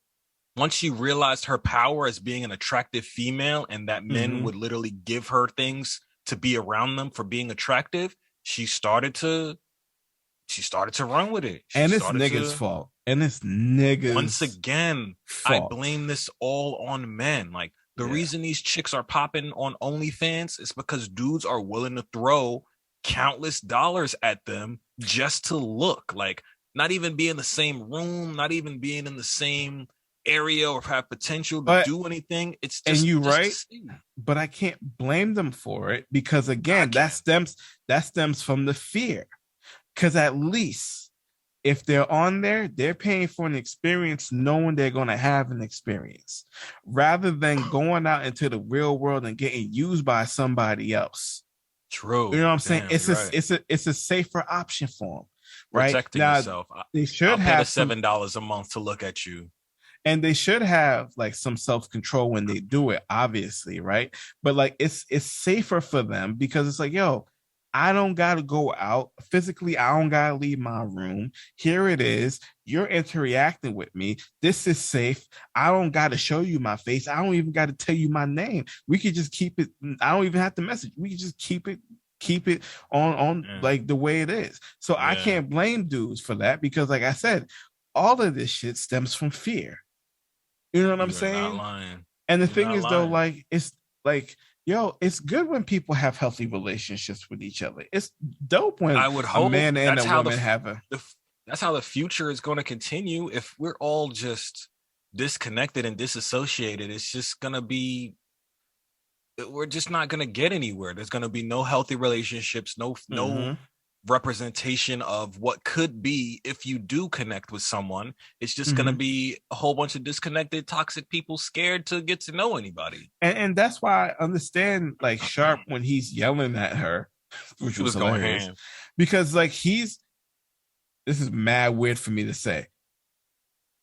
once she realized her power as being an attractive female and that men Mm-hmm. would literally give her things to be around them for being attractive, she started to run with it. She And it's started niggas' to, fault. And it's once niggas' again, I fault. blame this all on men. Like, the Yeah. reason these chicks are popping on OnlyFans is because dudes are willing to throw countless dollars at them just to look. Like, not even be in the same room, not even being in the same area or have potential to But do anything. It's and you just to right, see. but I can't blame them for it because I again, can. that stems from the fear. Because at least if they're on there, they're paying for an experience knowing they're going to have an experience rather than going out into the real world and getting used by somebody else. You True. know what I'm saying? Damn, you're right. It's a safer option for them. Right Protecting now, yourself. they I'll should pay the have some, $7 a month to look at you. and they should have like some self-control when they do it, obviously, right? But like it's safer for them because it's like, yo, I don't gotta go out physically, I don't gotta leave my room. Here it is, you're interacting with me, this is safe. I don't gotta show you my face, I don't even gotta tell you my name. We could just keep it, I don't even have to message, we could just keep it on Yeah. like the way it is. So I Yeah. can't blame dudes for that because like I said, all of this shit stems from fear. You know what I'm You are not saying? lying. And the You're thing not is, though, lying. like, it's like, yo, it's good when people have healthy relationships with each other. It's dope when I would a hope man and a woman have a. the that's how the future is going to continue. If we're all just disconnected and disassociated, it's just going to be, we're just not going to get anywhere. There's going to be no healthy relationships, no Mhm. representation of what could be if you do connect with someone. It's just going to Mhm. be a whole bunch of disconnected, toxic people scared to get to know anybody. And that's why I understand, like, Sharp when he's yelling at her, which He was was going hilarious, ham. because, like, this is mad weird for me to say.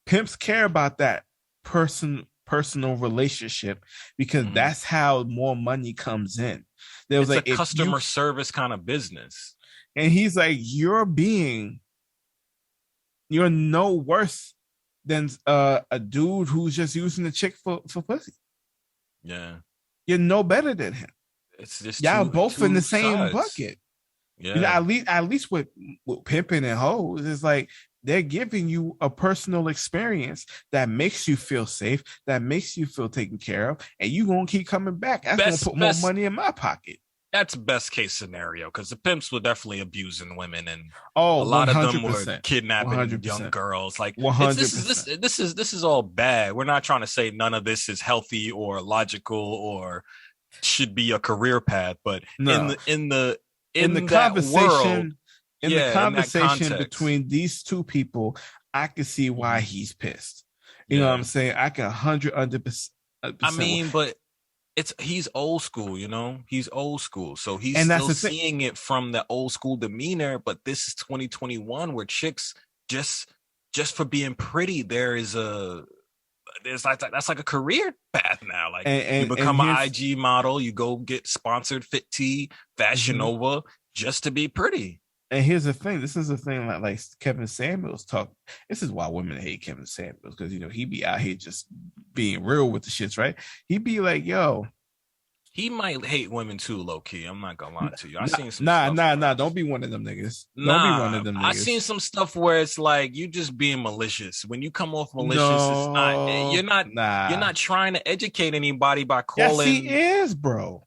Pimps care about that personal relationship because Mhm. that's how more money comes in. There was It's a like if you customer service kind of business. and he's like, you're no worse than a dude who's just using the chick for pussy. Yeah. You're no better than him. It's just Y'all both in the same sides. bucket. Yeah. You know, at least with pimping and hoes, it's like they're giving you a personal experience that makes you feel safe, that makes you feel taken care of, and you gonna keep coming back. That's gonna put more money in my pocket. That's best case scenario because the pimps were definitely abusing women, and Oh, a lot 100%, of them were kidnapping 100%, young girls. Like, 100%. This is all bad. We're not trying to say none of this is healthy or logical or should be a career path, but No. in the conversation, context, between these two people, I can see why he's pissed. You know what I'm saying? I can 100%. I mean, but he's old school, you know. He's old school, so he's And that's still the thing. seeing it from the old school demeanor. But this is 2021, where chicks just for being pretty, there's like that's like a career path now. Like, you become an IG model, you go get sponsored Fit Tea, Fashion Nova, just to be pretty. And here's the thing. This is the thing that like Kevin Samuels talk. This is why women hate Kevin Samuels, because you know he be out here just being real with the shits, right? He be like, yo. He might hate women too, low key. I'm not gonna lie to you. I seen some nah. Don't be one of them niggas. Don't be one of them niggas. I seen some stuff where it's like you just being malicious. When you come off malicious, it's not. You're not trying to educate anybody by calling. Yes, he is, bro.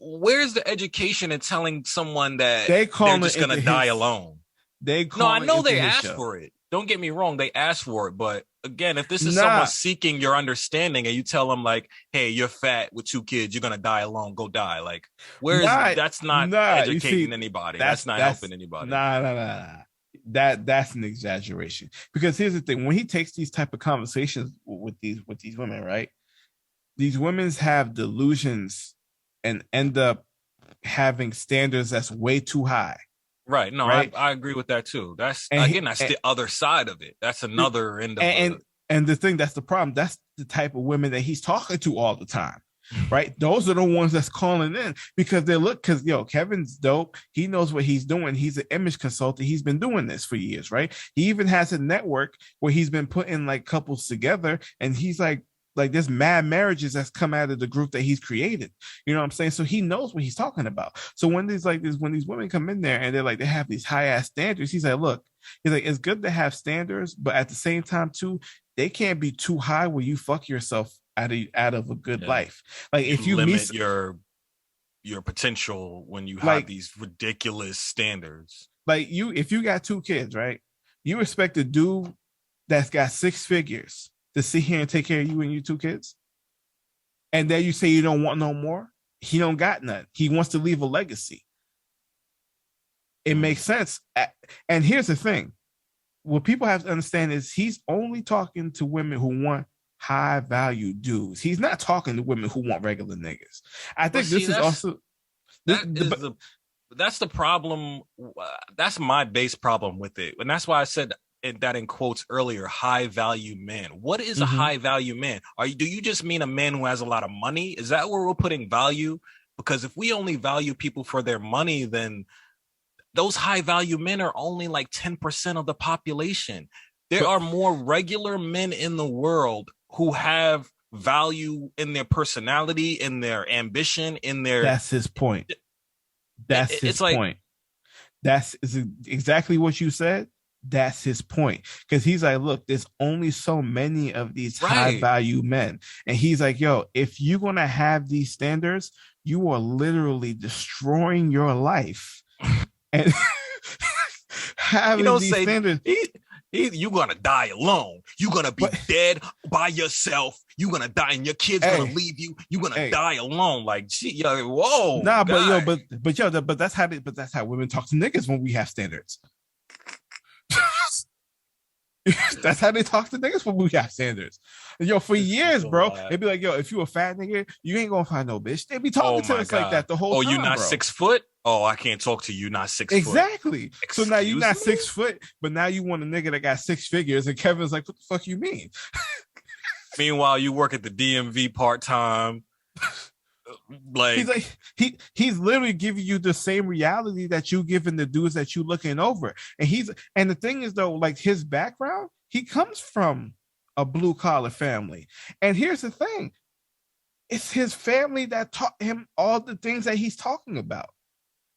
Where's the education in telling someone that they're just gonna die alone? I know they asked for it. Don't get me wrong, they asked for it. But again, if this is someone seeking your understanding and you tell them like, hey, you're fat with 2 kids, you're gonna die alone, go die. Like, that's not educating anybody. That's not helping anybody. Nah. that's an exaggeration. Because here's the thing: when he takes these type of conversations with these women, right? These women have delusions and end up having standards that's way too high, Right. No, right? I agree with that too. That's And again, he, that's the other side of it. That's another end of and the and the thing that's the problem. That's the type of women that he's talking to all the time, right? Those are the ones that's calling in because they look because Kevin's dope. He knows what he's doing. He's an image consultant. He's been doing this for years, right? He even has a network where he's been putting like couples together, and he's like there's mad marriages that's come out of the group that he's created. You know what I'm saying? So he knows what he's talking about. So when when these women come in there and they're like they have these high ass standards, he's like, look, he's like, it's good to have standards, but at the same time too, they can't be too high where you fuck yourself out of a good life. Like if you limit your potential when you have these ridiculous standards. Like if you got 2 kids, right? You expect a dude that's got 6 figures to sit here and take care of you and your 2 kids, and then you say you don't want no more. He don't got none. He wants to leave a legacy. It makes sense. And here's the thing: what people have to understand is he's only talking to women who want high value dudes. He's not talking to women who want regular niggas. I think this is also that's the problem. That's my base problem with it, and that's why I said that in quotes earlier, high value man. What is a high value man? Do you just mean a man who has a lot of money? Is that where we're putting value? Because if we only value people for their money, then those high value men are only like 10% of the population. There are more regular men in the world who have value in their personality, in their ambition, in their. That's his point. That's his point. That's exactly what you said. That's his point. Because he's like, look, there's only so many of these high value men. And he's like, yo, if you're going to have these standards, you are literally destroying your life. And having these standards. You're going to die alone. You're going to be dead by yourself. You're going to die and your kid's going to leave you. You're going to die alone. Like, gee, whoa. Nah, but that's how women talk to niggas when we have standards. That's how they talk to niggas when we got standards. For years, bro, they'd be like, yo, if you a fat nigga, you ain't gonna find no bitch. They be talking to us like that the whole time. Oh, you not 6 foot? Oh, I can't talk to you. Not 6 foot. Exactly. So now you not 6 foot, but now you want a nigga that got 6 figures, and Kevin's like, what the fuck you mean? Meanwhile, you work at the DMV part time. He's literally giving you the same reality that you giving the dudes that you looking over. And the thing is though, like his background, he comes from a blue collar family. And here's the thing: it's his family that taught him all the things that he's talking about.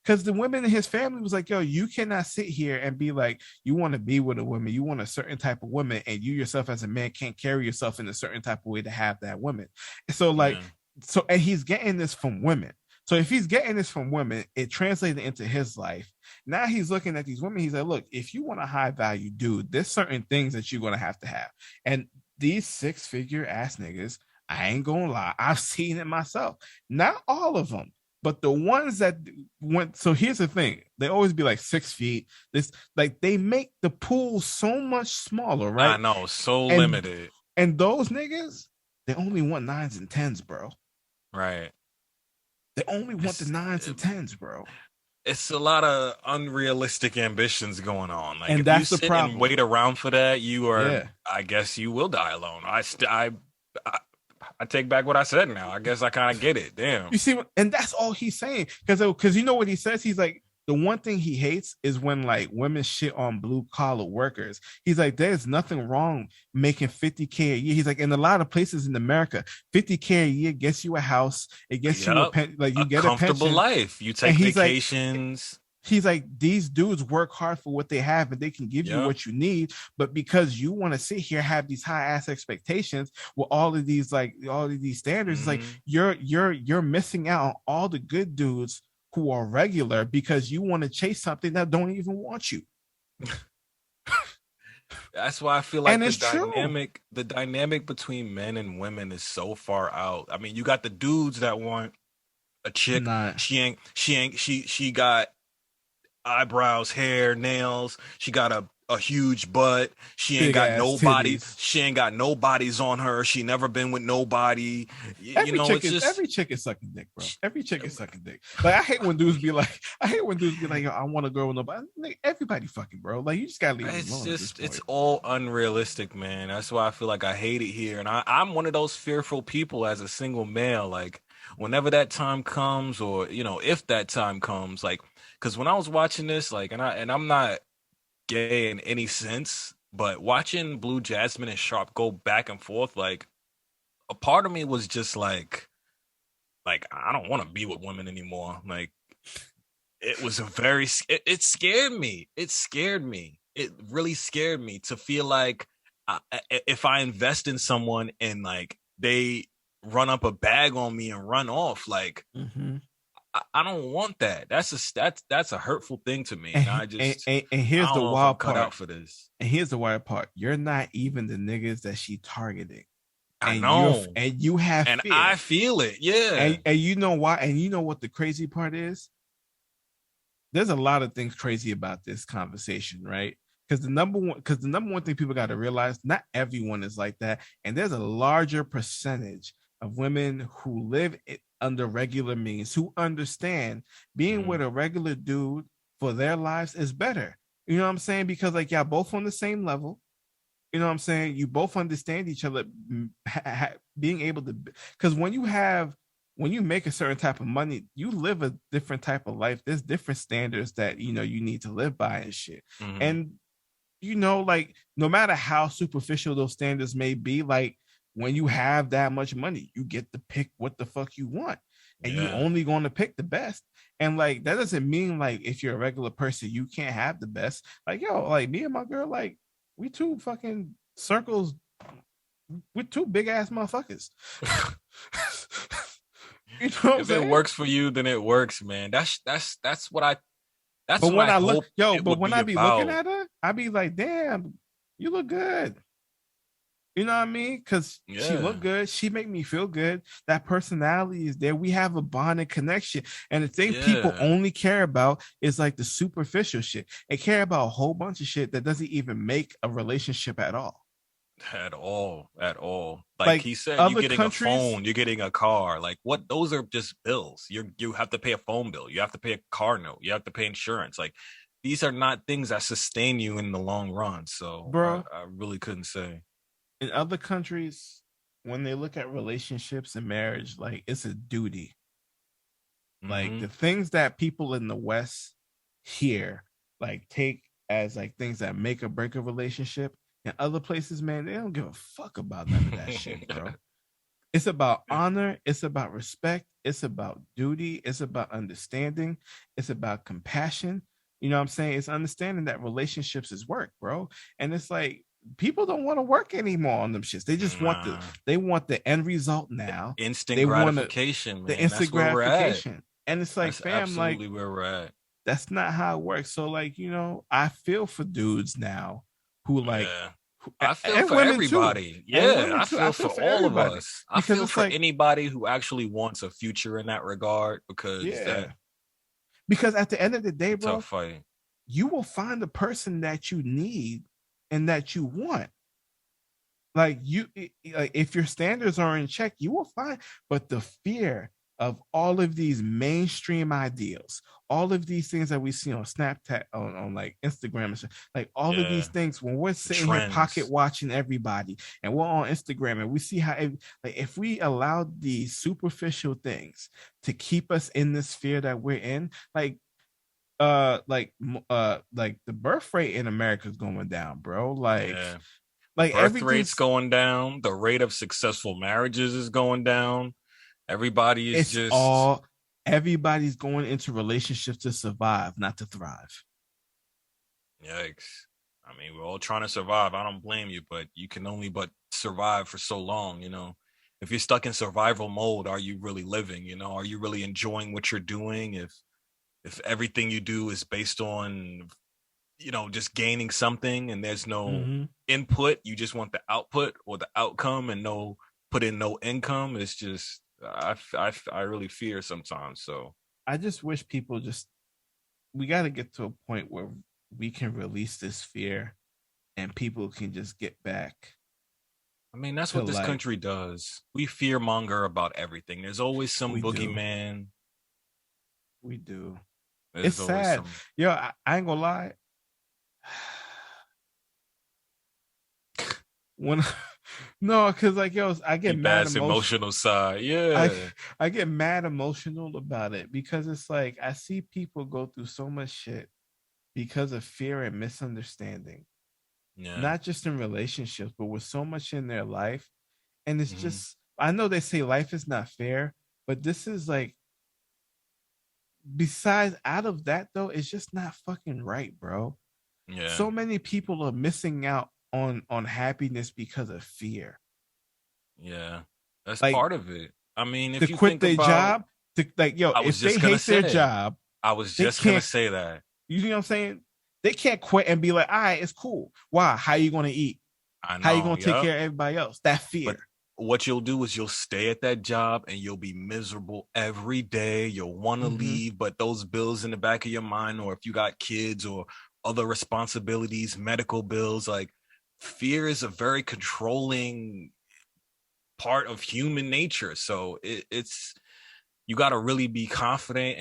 Because the women in his family was like, yo, you cannot sit here and be like, you want to be with a woman, you want a certain type of woman, and you yourself as a man can't carry yourself in a certain type of way to have that woman. So and he's getting this from women. So if he's getting this from women, it translated into his life. Now he's looking at these women. He's like, look, if you want a high value dude, there's certain things that you're going to have. And these 6-figure ass niggas, I ain't going to lie, I've seen it myself. Not all of them, but the ones that went. So here's the thing. They always be like 6 feet. They make the pool so much smaller, right? I know, so limited. And those niggas, they only want 9s and 10s, bro. Right. They only want the 9s and 10s, bro. It's a lot of unrealistic ambitions going on. Like, and if that's you the problem. And wait around for that, you are. I guess you will die alone. I take back what I said. Now I guess I kind of get it. Damn. You see, and that's all he's saying. Because you know what he says. He's like, the one thing he hates is when like women shit on blue collar workers. He's like, there's nothing wrong making $50K a year. He's like, in a lot of places in America, $50K a year gets you a house. It gets you you get a comfortable life. You take vacations. He's like, these dudes work hard for what they have and they can give you what you need. But because you want to sit here, have these high ass expectations with all of these standards, it's like you're missing out on all the good dudes who are regular because you want to chase something that don't even want you. That's why I feel like the dynamic between men and women is so far out. I mean, you got the dudes that want a chick. She got eyebrows, hair, nails. She got a huge butt. She ain't Big got ass nobody. titties. She ain't got nobody's on her. She never been with nobody. You know, it's just Every chick is sucking dick, bro. Every chick is sucking dick. Like I hate when dudes be like, yo, I want a girl with nobody. Like, everybody fucking, bro. Like you just gotta leave it alone. it's all unrealistic, man. That's why I feel like I hate it here. And I'm one of those fearful people as a single male. Like whenever that time comes, or if that time comes, like because when I was watching this, like I'm not gay in any sense, but watching Blue Jasmine and Sharp go back and forth, like a part of me was just like I don't want to be with women anymore. Like it was it scared me. It scared me. It really scared me to feel like if I invest in someone and like they run up a bag on me and run off, like I don't want that. That's a hurtful thing to me. And I just and I here's don't the know if I'm wild cut part. out for this. And here's the wild part. You're not even the niggas that she targeting. I And know. you have And fear. I feel it. Yeah. And you know why? And you know what the crazy part is? There's a lot of things crazy about this conversation, right? Because the number one thing people got to realize, not everyone is like that, and there's a larger percentage of women who live under regular means who understand being with a regular dude for their lives is better. You know what I'm saying? Because like y'all both on the same level. You know what I'm saying? You both understand each other, being able to, because when you make a certain type of money, you live a different type of life. There's different standards that you need to live by and shit. And like no matter how superficial those standards may be, like when you have that much money, you get to pick what the fuck you want. And you only going to pick the best. And like that doesn't mean like if you're a regular person, you can't have the best. Like, yo, like me and my girl, like we two fucking circles with two big ass motherfuckers. You know what if it works for you, then it works, man. That's what I that's but what when I look, hope yo, it but would when be I be about. looking at her, I be like, damn, you look good. You know what I mean? Because she look good. She make me feel good. That personality is there. We have a bond and connection. And the thing people only care about is like the superficial shit. They care about a whole bunch of shit that doesn't even make a relationship at all. At all. Like he said, you're getting a phone, you're getting a car. Like what? Those are just bills. You have to pay a phone bill. You have to pay a car note. You have to pay insurance. Like these are not things that sustain you in the long run. So, bro, I really couldn't say. In other countries, when they look at relationships and marriage, like it's a duty. Like the things that people in the West here like take as like things that make or break a relationship. In other places, man, they don't give a fuck about none of that shit, bro. It's about honor. It's about respect. It's about duty. It's about understanding. It's about compassion. You know what I'm saying? It's understanding that relationships is work, bro. And it's like people don't want to work anymore on them shits. They just want the end result now. Instant gratification, man. The instant gratification. And it's like, that's fam, absolutely like where we're at. That's not how it works. So, like, I feel for dudes now who like I feel for everybody. Too. Yeah, I feel for all of us. I feel for like, anybody who actually wants a future in that regard because because at the end of the day, bro, tough fight. You will find the person that you need and that you want. Like if your standards are in check, you will find. But the fear of all of these mainstream ideals, all of these things that we see on Snapchat, on like Instagram and stuff, like all of these things, when we're sitting here pocket watching everybody and we're on Instagram and we see how, like, if we allow these superficial things to keep us in this fear that we're in, like the birth rate in America is going down, bro. Like birth rate's going down, the rate of successful marriages is going down. Everybody's going into relationships to survive, not to thrive. Yikes. I mean, we're all trying to survive. I don't blame you, but you can only but survive for so long, If you're stuck in survival mode, are you really living, Are you really enjoying what you're doing? If everything you do is based on, just gaining something and there's no input, you just want the output or the outcome and put in no income, it's just I really fear sometimes. So I just wish people just we got to get to a point where we can release this fear and people can just get back I mean, that's to what this like country does. We fear monger about everything. There's always some we do. boogeyman. We do. It's There's always sad. some Yo, I ain't gonna lie. When no, because like yo, I get deep mad ass emotional. emotional side. I Yeah. I get mad emotional about it because it's like I see people go through so much shit because of fear and misunderstanding, Yeah. not just in relationships, but with so much in their life. And it's Hmm. just, I know they say life is not fair, but this is like, besides out of that though, it's just not fucking right, bro. Yeah. So many people are missing out on happiness because of fear. Yeah. That's Like part of it. I mean, to if you quit think their about, job, to like yo, I was if they just gonna hate their say, job, I was they just gonna can't. say that. You know what I'm saying? They can't quit and be like, all right, it's cool. Why? How you gonna eat? I How you know. gonna take Yep. care of everybody else? That fear. But what you'll do is you'll stay at that job and you'll be miserable every day. You'll want to Mm-hmm. leave, but those bills in the back of your mind, or if you got kids or other responsibilities, medical bills, like fear is a very controlling part of human nature. So it's you got to really be confident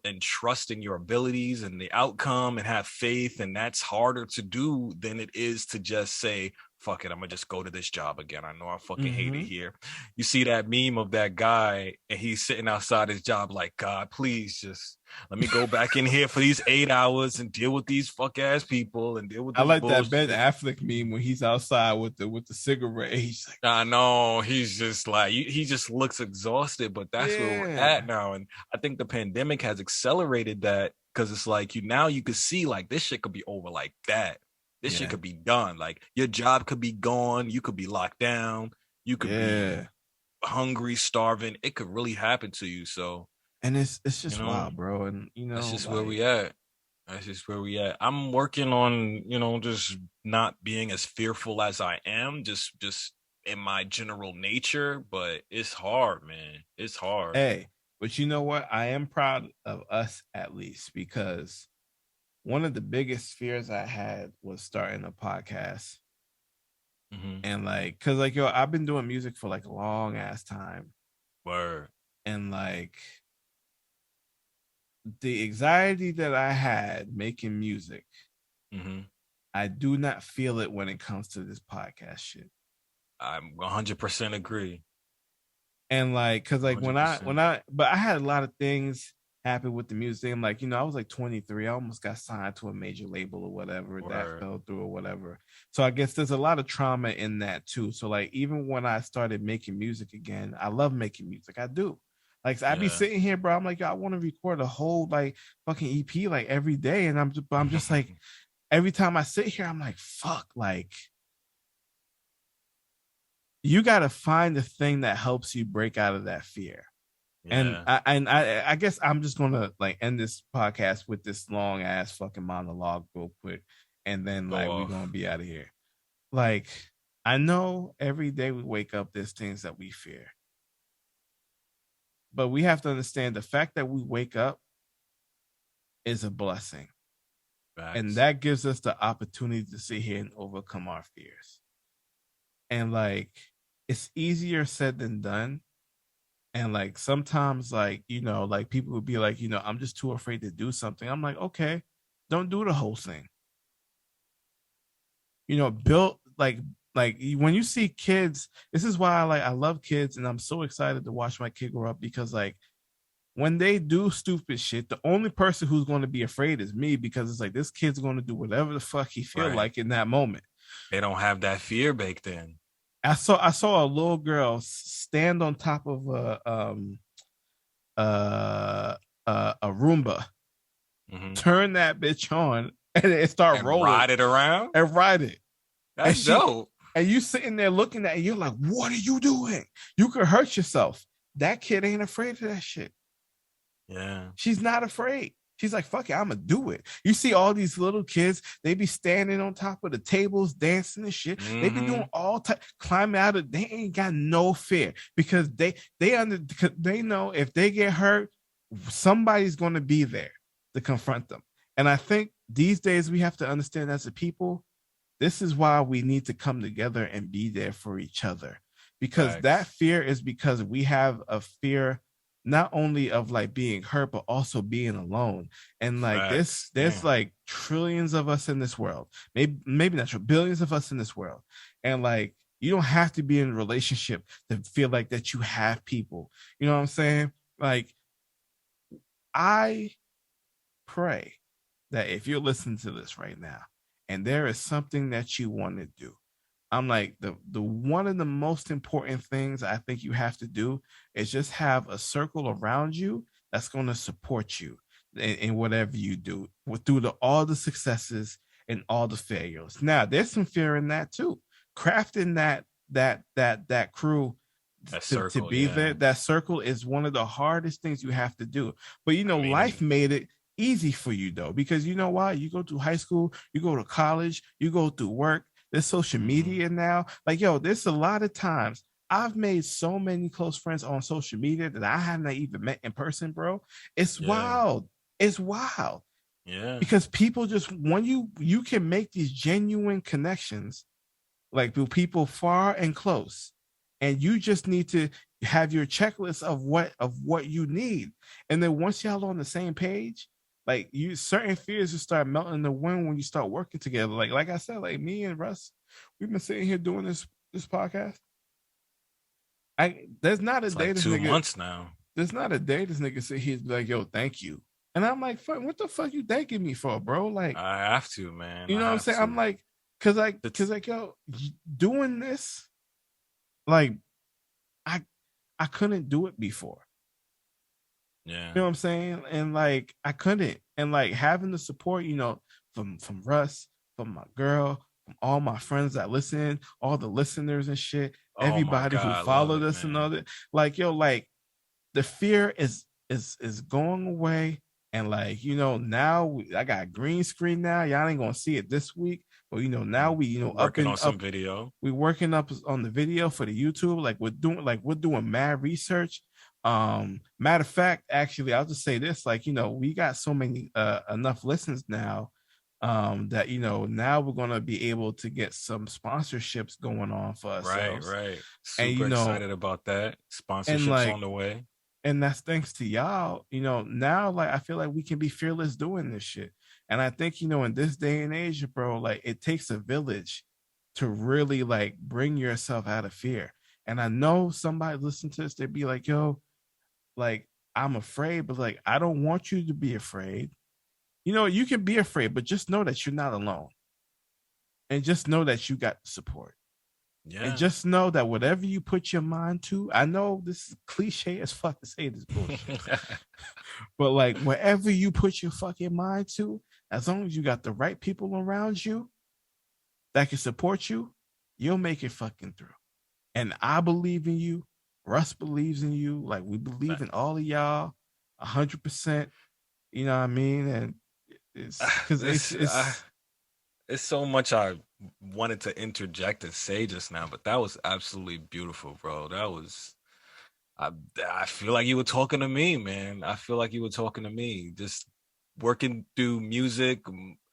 and trust in your abilities and the outcome and have faith, and that's harder to do than it is to just say fuck it, I'm gonna just go to this job again. I know I fucking hate it Mm-hmm. here. You see that meme of that guy and he's sitting outside his job like, God, please just let me go back in here for these 8 hours and deal with these fuck ass people and deal with I this like that Ben bullshit. Affleck meme when he's outside with the cigarette. He's like, I know he's just like he just looks exhausted, but that's where we're at yeah, now. And I think the pandemic has accelerated that because it's like you could see like this shit could be over like that. This shit yeah, could be done. Like your job could be gone, you could be locked down, you could be yeah. hungry, starving. It could really happen to you. So, And it's you just know, wild, bro. And that's just where like we at. That's just where we at. I'm working on, just not being as fearful as I am, just in my general nature, but it's hard, man. It's hard. hey, but you know what? I am proud of us at least because one of the biggest fears I had was starting a podcast. Mm-hmm. And like, cause like yo, I've been doing music for like a long ass time. Word. And like the anxiety that I had making music, Mm-hmm. I do not feel it when it comes to this podcast shit. I'm 100% agree. And like, cause like when 100%. I, but I had a lot of things happen with the music. And like, I was like 23. I almost got signed to a major label or whatever that Word. fell through or whatever. So I guess there's a lot of trauma in that too. So like, even when I started making music again, I love making music. I do. Like I'd be Yeah. sitting here, bro. I'm like, yo, I want to record a whole like fucking EP like every day, and I'm just like, every time I sit here, I'm like, fuck, like you got to find the thing that helps you break out of that fear. And Yeah. I guess I'm just gonna like end this podcast with this long ass fucking monologue real quick, and then Go like we're gonna off. be out of here. Like I know every day we wake up, there's things that we fear, but we have to understand the fact that we wake up is a blessing, and Facts. that gives us the opportunity to sit here and overcome our fears. And like it's easier said than done. And like sometimes, like, like people would be like, I'm just too afraid to do something. I'm like, okay, don't do the whole thing. Build like when you see kids, this is why I love kids and I'm so excited to watch my kid grow up because like when they do stupid shit, the only person who's going to be afraid is me because it's like this kid's going to do whatever the fuck he feel Right. like in that moment. They don't have that fear baked in. I saw a little girl stand on top of a Roomba, Mm-hmm. turn that bitch on, and it start And rolling ride it around. and ride it. And That's dope. you sitting there looking at it, you're like, what are you doing? You could hurt yourself. That kid ain't afraid of that shit. Yeah. She's not afraid. She's like, fuck it, I'm gonna do it. You see all these little kids, they be standing on top of the tables, dancing and shit. Mm-hmm. They be doing all type, climbing out of. They ain't got no fear because they know if they get hurt, somebody's gonna be there to confront them. And I think these days we have to understand as a people, this is why we need to come together and be there for each other. Because that Facts. fear is because we have a fear not only of like being hurt, but also being alone. And like this, Facts. there's Damn. like trillions of us in this world, maybe not billions of us in this world. And like you don't have to be in a relationship to feel like that you have people. You know what I'm saying? Like I pray that if you're listening to this right now and there is something that you want to do, I'm like the one of the most important things I think you have to do is just have a circle around you that's going to support you in whatever you do through all the successes and all the failures. Now, there's some fear in that too. Crafting that crew That to circle, be yeah. there, that circle is one of the hardest things you have to do. But I life mean, made it easy for you though, because you know why? You go through high school, you go to college, you go through work, there's social mm-hmm. media now. Like, yo, there's a lot of times I've made so many close friends on social media that I haven't even met in person, bro. It's Yeah. wild. It's wild. Yeah. Because people just when you can make these genuine connections like with people far and close, and you just need to have your checklist of what you need. And then once y'all on the same page, like you certain fears just start melting in the wind when you start working together. Like I said, like me and Russ, we've been sitting here doing this podcast. I there's not a It's day like this two nigga months now. there's not a day this nigga sit here and be like, yo, thank you. And I'm like, fuck, what the fuck you thanking me for, bro? Like, I have to, man. you I know what I'm have saying? I'm to. like, It's yo, doing this, like, I I couldn't do it before. yeah. You know what I'm saying? And like I couldn't. And like having the support, from Russ, from my girl, from all my friends that listen, all the listeners and shit, Oh my everybody who God, I love followed it, us and all man. that. Like, yo, like the fear is going away. And like, now I got green screen now. Y'all ain't gonna see it this week. But now we, We're up working and on some up video. we working up on the video for the YouTube. Like we're doing mad research. Matter of fact, actually, I'll just say this: like we got so many enough listens now, that now we're gonna be able to get some sponsorships going on for Right, ourselves, right. and Super excited about that. and Sponsorships on like the way. and that's thanks to y'all. Now like I feel like we can be fearless doing this shit. And I think, in this day and age, bro, like it takes a village to really like bring yourself out of fear. And I know somebody listen to this, they'd be like, yo, like I'm afraid, but like I don't want you to be afraid. You can be afraid, but just know that you're not alone. And just know that you got support. And Yeah. just know that whatever you put your mind to, I know this is cliche as fuck to say this bullshit, but like wherever you put your fucking mind to, as long as you got the right people around you that can support you, you'll make it fucking through. And I believe in you. Russ believes in you. Like we believe in all of y'all, 100%. You know what I mean? And it's because this it's it's so much I wanted to interject and say just now, but that was absolutely beautiful, bro. That was I I feel like you were talking to me, man. I feel like you were talking to me. Just working through music.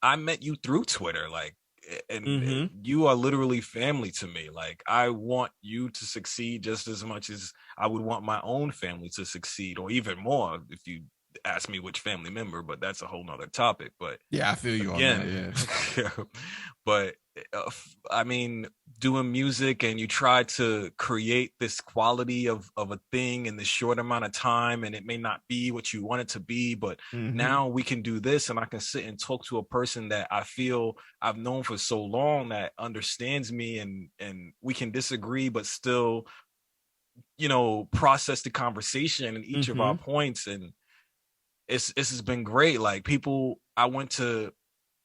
I met you through Twitter, like, and mm-hmm, you are literally family to me. Like, I want you to succeed just as much as I would want my own family to succeed, or even more if you ask me which family member. But that's a whole nother topic. But yeah, I feel you on that. again, Yeah. but I mean, doing music and you try to create this quality of a thing in this short amount of time, and it may not be what you want it to be, but Mm-hmm. now we can do this, and I can sit and talk to a person that I feel I've known for so long that understands me, and we can disagree, but still, process the conversation and each of our Mm-hmm. points, and it's has been great. Like people, I went to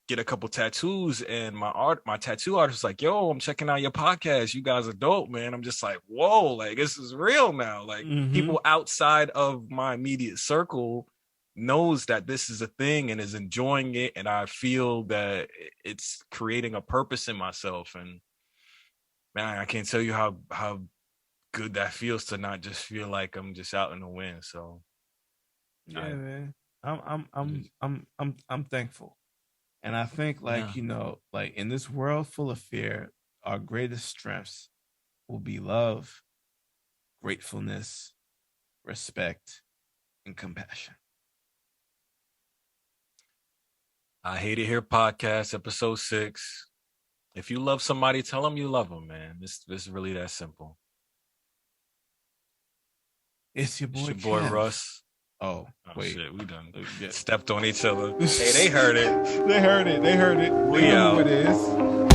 get a couple tattoos and my tattoo artist was like, yo, I'm checking out your podcast, you guys are dope, man. I'm just like, whoa, like this is real now. Like Mm-hmm. people outside of my immediate circle knows that this is a thing and is enjoying it, and I feel that it's creating a purpose in myself. And man, I can't tell you how good that feels to not just feel like I'm just out in the wind. So Yeah, I man. I'm thankful. And I think, Yeah. like, like in this world full of fear, our greatest strengths will be love, gratefulness, respect, and compassion. I Hate It Here podcast, episode 6. If you love somebody, tell them you love them, man. This is really that simple. It's your It's boy your boy Kev. Russ. Oh, Oh wait. shit, we done Yeah. stepped on each other. Hey, they heard it. They heard it. They heard it. We They know out. who it is.